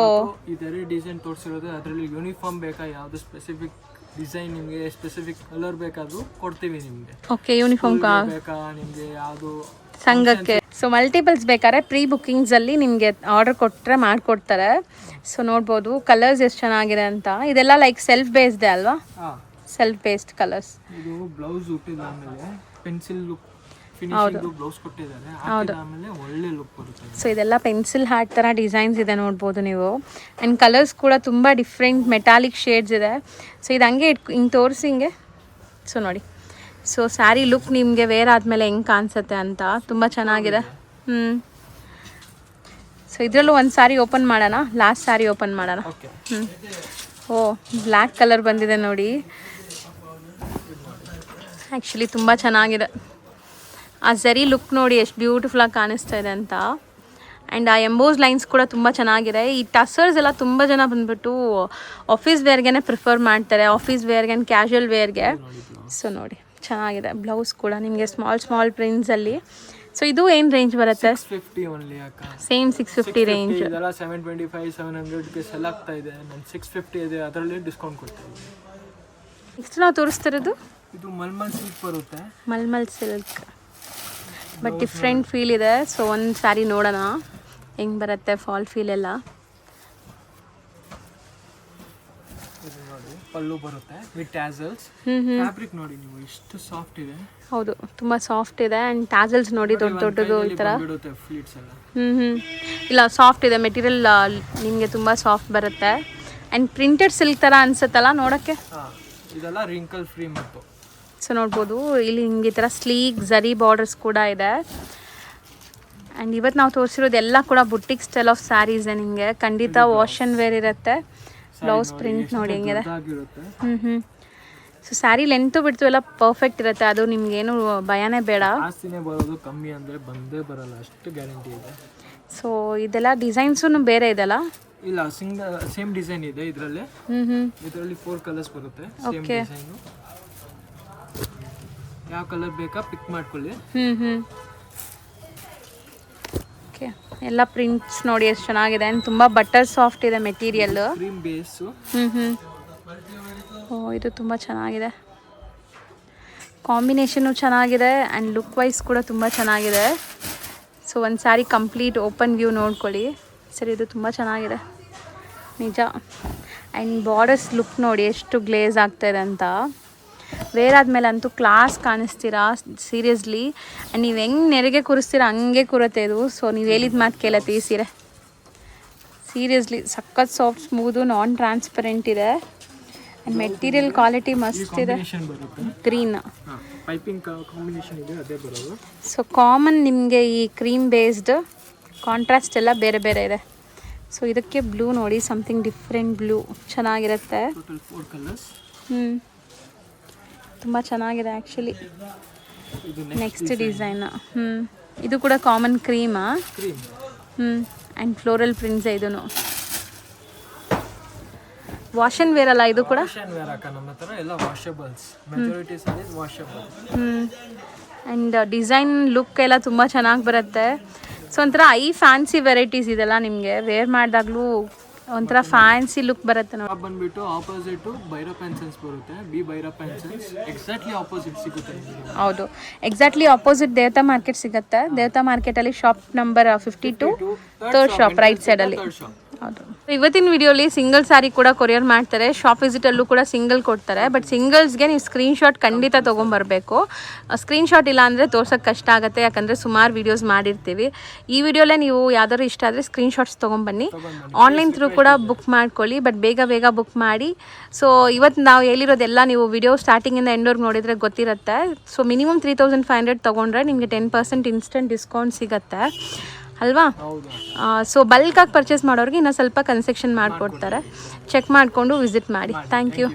ಇದರ ಡಿಸೈನ್ ತೋರಿಸಿರೋದು, ಅದರಲ್ಲಿ ಯೂನಿಫಾರ್ಮ್ ಬೇಕಾ, ಯಾವುದು ಸ್ಪೆಸಿಫಿಕ್ ಡಿಸೈನ್ ನಿಮಗೆ ಸ್ಪೆಸಿಫಿಕ್ ಕಲರ್ ಬೇಕಾದ್ರೂ ಕೊಡ್ತೀವಿ ನಿಮಗೆ. ಓಕೆ, ಯೂನಿಫಾರ್ಮ್ ಬೇಕಾ ನಿಮಗೆ, ಯಾವುದು ಸಂಘಕ್ಕೆ. ಸೊ ಮಲ್ಟಿಪಲ್ಸ್ ಬೇಕಾದ್ರೆ ಪ್ರೀ ಬುಕ್ಕಿಂಗ್ಸಲ್ಲಿ ನಿಮಗೆ ಆರ್ಡರ್ ಕೊಟ್ಟರೆ ಮಾಡಿಕೊಡ್ತಾರೆ. ಸೊ ನೋಡ್ಬೋದು ಕಲರ್ಸ್ ಎಷ್ಟು ಚೆನ್ನಾಗಿದೆ ಅಂತ. ಇದೆಲ್ಲ ಲೈಕ್ ಸೆಲ್ಫ್ ಬೇಸ್ಡ್ ಅಲ್ವಾ? Self based colours. ಇದು ಬ್ಲೌಸ್ ಹುಟ್ಟಿದ ಆಮೇಲೆ ಪೆನ್ಸಿಲ್ ಲುಕ್ ಫಿನಿಶಿಂಗ್ ಬ್ಲೌಸ್ ಕೊಟ್ಟಿದ್ದಾರೆ, ಹಾಕಿದ ಆಮೇಲೆ ಒಳ್ಳೆ ಲುಕ್ ಬರುತ್ತೆ. ಸೊ ಇದೆಲ್ಲ ಪೆನ್ಸಿಲ್ ಹಾರ್ಟ್ ಥರ ಡಿಸೈನ್ಸ್ ಇದೆ ನೋಡ್ಬೋದು ನೀವು. ಆ್ಯಂಡ್ ಕಲರ್ಸ್ ಕೂಡ ತುಂಬ ಡಿಫ್ರೆಂಟ್ ಮೆಟಾಲಿಕ್ ಶೇಡ್ಸ್ ಇದೆ. ಸೊ ಇದು ಹಂಗೆ ಹಿಂಗೆ ತೋರಿಸಿ ಹಿಂಗೆ. ಸೊ ನೋಡಿ, ಸೊ ಸ್ಯಾರಿ ಲುಕ್ ನಿಮಗೆ ವೇರ್ ಆದಮೇಲೆ ಹೆಂಗೆ ಕಾಣಿಸುತ್ತೆ ಅಂತ ತುಂಬ ಚೆನ್ನಾಗಿದೆ. ಸೊ ಇದರಲ್ಲೂ ಒಂದು ಸ್ಯಾರಿ ಓಪನ್ ಮಾಡೋಣ, ಲಾಸ್ಟ್ ಸ್ಯಾರಿ ಓಪನ್ ಮಾಡೋಣ. ಓ, ಬ್ಲ್ಯಾಕ್ ಕಲರ್ ಬಂದಿದೆ ನೋಡಿ. ಆ್ಯಕ್ಚುಲಿ ತುಂಬ ಚೆನ್ನಾಗಿದೆ. ಆ ಝರಿ ಲುಕ್ ನೋಡಿ ಎಷ್ಟು ಬ್ಯೂಟಿಫುಲ್ಲಾಗಿ ಕಾಣಿಸ್ತಾ ಇದೆ ಅಂತ. ಆ್ಯಂಡ್ ಆ ಎಂಬೋಸ್ ಲೈನ್ಸ್ ಕೂಡ ತುಂಬ ಚೆನ್ನಾಗಿದೆ. ಈ ಟಸರ್ಸ್ ಎಲ್ಲ ತುಂಬ ಜನ ಬಂದುಬಿಟ್ಟು ಆಫೀಸ್ ವೇರ್ಗೆ ಪ್ರಿಫರ್ ಮಾಡ್ತಾರೆ, ಆಫೀಸ್ ವೇರ್ಗೆ ಆ್ಯಂಡ್ ಕ್ಯಾಶುವಲ್ ವೇರ್ಗೆ. ಸೊ ನೋಡಿ ಚೆನ್ನಾಗಿದೆ. ಬ್ಲೌಸ್ ಕೂಡ ನಿಮಗೆ ಸ್ಮಾಲ್ ಪ್ರಿಂಟ್ಸಲ್ಲಿ. ಸೊ ಇದು ಏನು ರೇಂಜ್ ಬರುತ್ತೆ? 650 ಓನ್ಲಿ ಅಕ್ಕ. Same 650 range. ಇದೆಲ್ಲ 725 700ಗೆ ಸೆಲ್ ಆಗ್ತಾ ಇದೆ. ನಾನು 650 ಇದೆ, ಅದರಲ್ಲಿ ಡಿಸ್ಕೌಂಟ್ ಕೊಡ್ತೀನಿ. ನೆಕ್ಸ್ಟ್ ನಾವು ತೋರಿಸ್ತಿರೋದು ಇದು ಮಲ್ಮಲ್ ಸಿಲ್ಕ್ ಬರುತ್ತೆ. Mulmul silk but different feel ಇದೆ. ಸೊ ಒಂದು ಸ್ಯಾರಿ ನೋಡೋಣ ಹೆಂಗೆ ಬರುತ್ತೆ ಫಾಲ್ ಫೀಲ್ ಎಲ್ಲ. ಪಲ್ಲು ಬರುತ್ತೆ ವಿತ್ ಟ್ಯಾಸಲ್ಸ್. ಫ್ಯಾಬ್ರಿಕ್ ನೋಡಿ ನೀವು ಎಷ್ಟು ಸಾಫ್ಟ್ ಇದೆ. ಹೌದು, ತುಂಬ ಸಾಫ್ಟ್ ಇದೆ. ಆ್ಯಂಡ್ ಟ್ಯಾಸಲ್ಸ್ ನೋಡಿ ದೊಡ್ಡದು ಈ ಥರ. ಇಲ್ಲ, ಸಾಫ್ಟ್ ಇದೆ ಮೆಟೀರಿಯಲ್, ನಿಮಗೆ ತುಂಬ ಸಾಫ್ಟ್ ಬರುತ್ತೆ. ಆ್ಯಂಡ್ ಪ್ರಿಂಟೆಡ್ ಸಿಲ್ಕ್ ಥರ ಅನ್ಸುತ್ತಲ್ಲ ನೋಡೋಕ್ಕೆ. ಇದೆಲ್ಲ ರಿಂಕಲ್ ಫ್ರೀ ಮತ್ತು. ಸೊ ನೋಡ್ಬೋದು ಇಲ್ಲಿ ನಿಮಗೆ ಈ ಥರ ಸ್ಲೀಕ್ ಝರಿ ಬಾರ್ಡರ್ಸ್ ಕೂಡ ಇದೆ. ಆ್ಯಂಡ್ ಇವತ್ತು ನಾವು ತೋರಿಸಿರೋದು ಎಲ್ಲ ಕೂಡ ಬುಟ್ಟಿಕ್ ಸ್ಟೈಲ್ ಆಫ್ ಸ್ಯಾರೀಸೇ. ನಿಮಗೆ ಖಂಡಿತ ವಾಶ್ ಆ್ಯಂಡ್ ವೇರ್ ಇರುತ್ತೆ. ಬ್ಲೌಸ್ ಪ್ರಿಂಟ್ ನೋಡಿ ಹೆಂಗಿದೆ. ಸೊ ಸ್ಯಾರಿ ಲೆಂತು ಬಿಡ್ತು ಎಲ್ಲ ಪರ್ಫೆಕ್ಟ್ ಇರುತ್ತೆ, ಅದು ನಿಮ್ಗೇನು ಭಯನೇ ಬೇಡ. ಜಾಸ್ತಿನೇ ಬರೋದು, ಕಮ್ಮಿ ಅಂದರೆ ಬಂದೇ ಬರಲ್ಲ, ಅಷ್ಟು ಗ್ಯಾರಂಟಿ ಇದೆ. ಸೊ ಇದೆಲ್ಲ ಡಿಸೈನ್ಸು ಬೇರೆ ಇದೆಲ್ಲ? ಇಲ್ಲ, ಸೇಮ್ ಡಿಸೈನ್ ಇದೆ ಇದರಲ್ಲಿ. ಇದರಲ್ಲಿ 4 ಕಲರ್ಸ್ ಬರುತ್ತೆ. ಸೇಮ್ ಡಿಸೈನು, ಯಾವ ಕಲರ್ ಬೇಕಾ ಪಿಕ್ ಮಾಡ್ಕೊಳ್ಳಿ. ಓಕೆ, ಎಲ್ಲ ಪ್ರಿಂಟ್ಸ್ ನೋಡಿ ಎಷ್ಟು ಚೆನ್ನಾಗಿದೆ. ಆ್ಯಂಡ್ ತುಂಬ ಬಟರ್ ಸಾಫ್ಟ್ ಇದೆ ಮೆಟೀರಿಯಲ್. ಕ್ರೀಮ್ ಬೇಸು. ಓ ಇದು ತುಂಬ ಚೆನ್ನಾಗಿದೆ, ಕಾಂಬಿನೇಷನ್ನು ಚೆನ್ನಾಗಿದೆ ಆ್ಯಂಡ್ ಲುಕ್ ವೈಸ್ ಕೂಡ ತುಂಬ ಚೆನ್ನಾಗಿದೆ. ಸೊ ಒಂದು ಸ್ಯಾರಿ ಕಂಪ್ಲೀಟ್ ಓಪನ್ ವ್ಯೂ ನೋಡ್ಕೊಳ್ಳಿ ಸರಿ, ಇದು ತುಂಬ ಚೆನ್ನಾಗಿದೆ ನಿಜ. ಆ್ಯಂಡ್ ಬಾರ್ಡರ್ಸ್ ಲುಕ್ ನೋಡಿ ಎಷ್ಟು ಗ್ಲೇಸ್ ಆಗ್ತಾಯಿದೆ ಅಂತ. ವೇರ್ ಆದಮೇಲೆ ಅಂತೂ ಕ್ಲಾಸ್ ಕಾಣಿಸ್ತೀರಾ ಸೀರಿಯಸ್ಲಿ. ಆ್ಯಂಡ್ ನೀವು ಹೆಂಗೆ ನೆರಿಗೆ ಕೂರಿಸ್ತೀರಾ ಹಂಗೆ ಕೂರುತ್ತೆ ಇದು. ಸೊ ನೀವು ಹೇಳಿದ ಮಾತು ಕೇಳತ್ತೆ ಈ ಸೀರೆ. ಸೀರಿಯಸ್ಲಿ ಸಖತ್ ಸಾಫ್ಟ್, ಸ್ಮೂದು, ನಾನ್ ಟ್ರಾನ್ಸ್ಪರೆಂಟ್ ಇದೆ. ಆ್ಯಂಡ್ ಮೆಟೀರಿಯಲ್ ಕ್ವಾಲಿಟಿ ಮಸ್ತ್ ಇದೆ. ಗ್ರೀನ್ ಪೈಪಿಂಗ್ ಕಾಂಬಿನೇಷನ್ ಇದೆ, ಅದೇ ಬರೋದು. ಸೊ ಕಾಮನ್ ನಿಮಗೆ ಈ ಕ್ರೀಮ್ ಬೇಸ್ಡ್, ಕಾಂಟ್ರಾಸ್ಟ್ ಎಲ್ಲ ಬೇರೆ ಬೇರೆ ಇದೆ. ಸೊ ಇದಕ್ಕೆ ಬ್ಲೂ ನೋಡಿ, ಸಮಥಿಂಗ್ ಡಿಫ್ರೆಂಟ್ ಬ್ಲೂ ಚೆನ್ನಾಗಿರುತ್ತೆ. Total 4 colours. ತುಂಬ ಚೆನ್ನಾಗಿದೆ ಆ್ಯಕ್ಚುಲಿ. ಇದು ನೆಕ್ಸ್ಟ್ ಡಿಸೈನ್. ಇದು ಕೂಡ ಕಾಮನ್ ಕ್ರೀಮಾ? ಕ್ರೀಮ್. ಆ್ಯಂಡ್ ಫ್ಲೋರಲ್ ಪ್ರಿಂಟ್ಸ್ ಇದೂ. ವಾಶ್ ಆ್ಯಂಡ್ ವೇರ್ ಅಲ್ಲ ಇದು ಕೂಡ? ವಾಶ್ ಆ್ಯಂಡ್ ವೇರ್ ಅಕ್ಕ, ನಮ್ಮ ಹತ್ರ ಎಲ್ಲ washables, majority sarees washable. And design look ಎಲ್ಲ ತುಂಬ ಚೆನ್ನಾಗಿ ಬರುತ್ತೆ. ಸೊ ಒಂಥರ ಫ್ಯಾನ್ಸಿ ವೆರೈಟೀಸ್ ಇದೆಲ್ಲ ನಿಮಗೆ ವೇರ್ ಮಾಡಿದಾಗಲೂ ಒಂಥರ ಫ್ಯಾನ್ಸಿ ಲುಕ್ ಬರುತ್ತೆ ನೋಡಿ. ಬಂದ್ಬಿಟ್ಟು ಆಪೋಸಿಟ್ ಭೈರವ್ ಪೆನ್ಸನ್ಸ್ ಬರುತ್ತೆ, ಬಿ ಭೈರವ್ ಪೆನ್ಸನ್ಸ್ ಎಕ್ಸಾಕ್ಟ್ಲಿ ಆಪೋಸಿಟ್ ಸಿಗುತ್ತೆ ನಿಮಗೆ. ಹೌದು, ಎಕ್ಸಾಕ್ಟ್ಲಿ ಆಪೋಸಿಟ್ ದೇವತಾ ಮಾರ್ಕೆಟ್ ಸಿಗುತ್ತೆ. ದೇವತಾ ಮಾರ್ಕೆಟಲ್ಲಿ shop number 52, third shop, right ಸೈಡಲ್ಲಿ. ಹೌದು. ಇವತ್ತಿನ ವಿಡಿಯೋಲಿ ಸಿಂಗಲ್ ಸ್ಯಾರಿ ಕೂಡ ಕೊರಿಯರ್ ಮಾಡ್ತಾರೆ. ಶಾಪ್ ವಿಸಿಟಲ್ಲೂ ಕೂಡ ಸಿಂಗಲ್ ಕೊಡ್ತಾರೆ. ಬಟ್ ಸಿಂಗಲ್ಸ್ಗೆ ನೀವು ಸ್ಕ್ರೀನ್ಶಾಟ್ ಖಂಡಿತ ತೊಗೊಂಬರ್ಬೇಕು. ಸ್ಕ್ರೀನ್ಶಾಟ್ ಇಲ್ಲ ಅಂದರೆ ತೋರ್ಸೋಕ್ಕೆ ಕಷ್ಟ ಆಗುತ್ತೆ, ಯಾಕಂದರೆ ಸುಮಾರು ವೀಡಿಯೋಸ್ ಮಾಡಿರ್ತೀವಿ. ಈ ವಿಡಿಯೋಲೇ ನೀವು ಯಾವ್ದಾದ್ರು ಇಷ್ಟ ಆದರೆ ಸ್ಕ್ರೀನ್ಶಾಟ್ಸ್ ತೊಗೊಂಬನ್ನಿ. ಆನ್ಲೈನ್ ಥ್ರೂ ಕೂಡ ಬುಕ್ ಮಾಡ್ಕೊಳ್ಳಿ, ಬಟ್ ಬೇಗ ಬುಕ್ ಮಾಡಿ. ಸೊ ಇವತ್ತು ನಾವು ಹೇಳಿರೋದೆಲ್ಲ ನೀವು ವಿಡಿಯೋ ಸ್ಟಾರ್ಟಿಂಗಿಂದ ಎಂಡ್ವರೆಗೆ ನೋಡಿದರೆ ಗೊತ್ತಿರುತ್ತೆ. ಸೊ ಮಿನಿಮಮ್ 3500 ತೊಗೊಂಡ್ರೆ ನಿಮಗೆ 10% ಇನ್ಸ್ಟೆಂಟ್ ಡಿಸ್ಕೌಂಟ್ ಸಿಗುತ್ತೆ ಅಲ್ವಾ? ಸೊ ಬಲ್ಕಾಗಿ ಪರ್ಚೇಸ್ ಮಾಡೋರಿಗೆ ಇನ್ನೂ ಸ್ವಲ್ಪ ಕನ್ಸೆಷನ್ ಮಾಡಿಕೊಡ್ತಾರೆ. ಚೆಕ್ ಮಾಡಿಕೊಂಡು ವಿಸಿಟ್ ಮಾಡಿ. Thank you.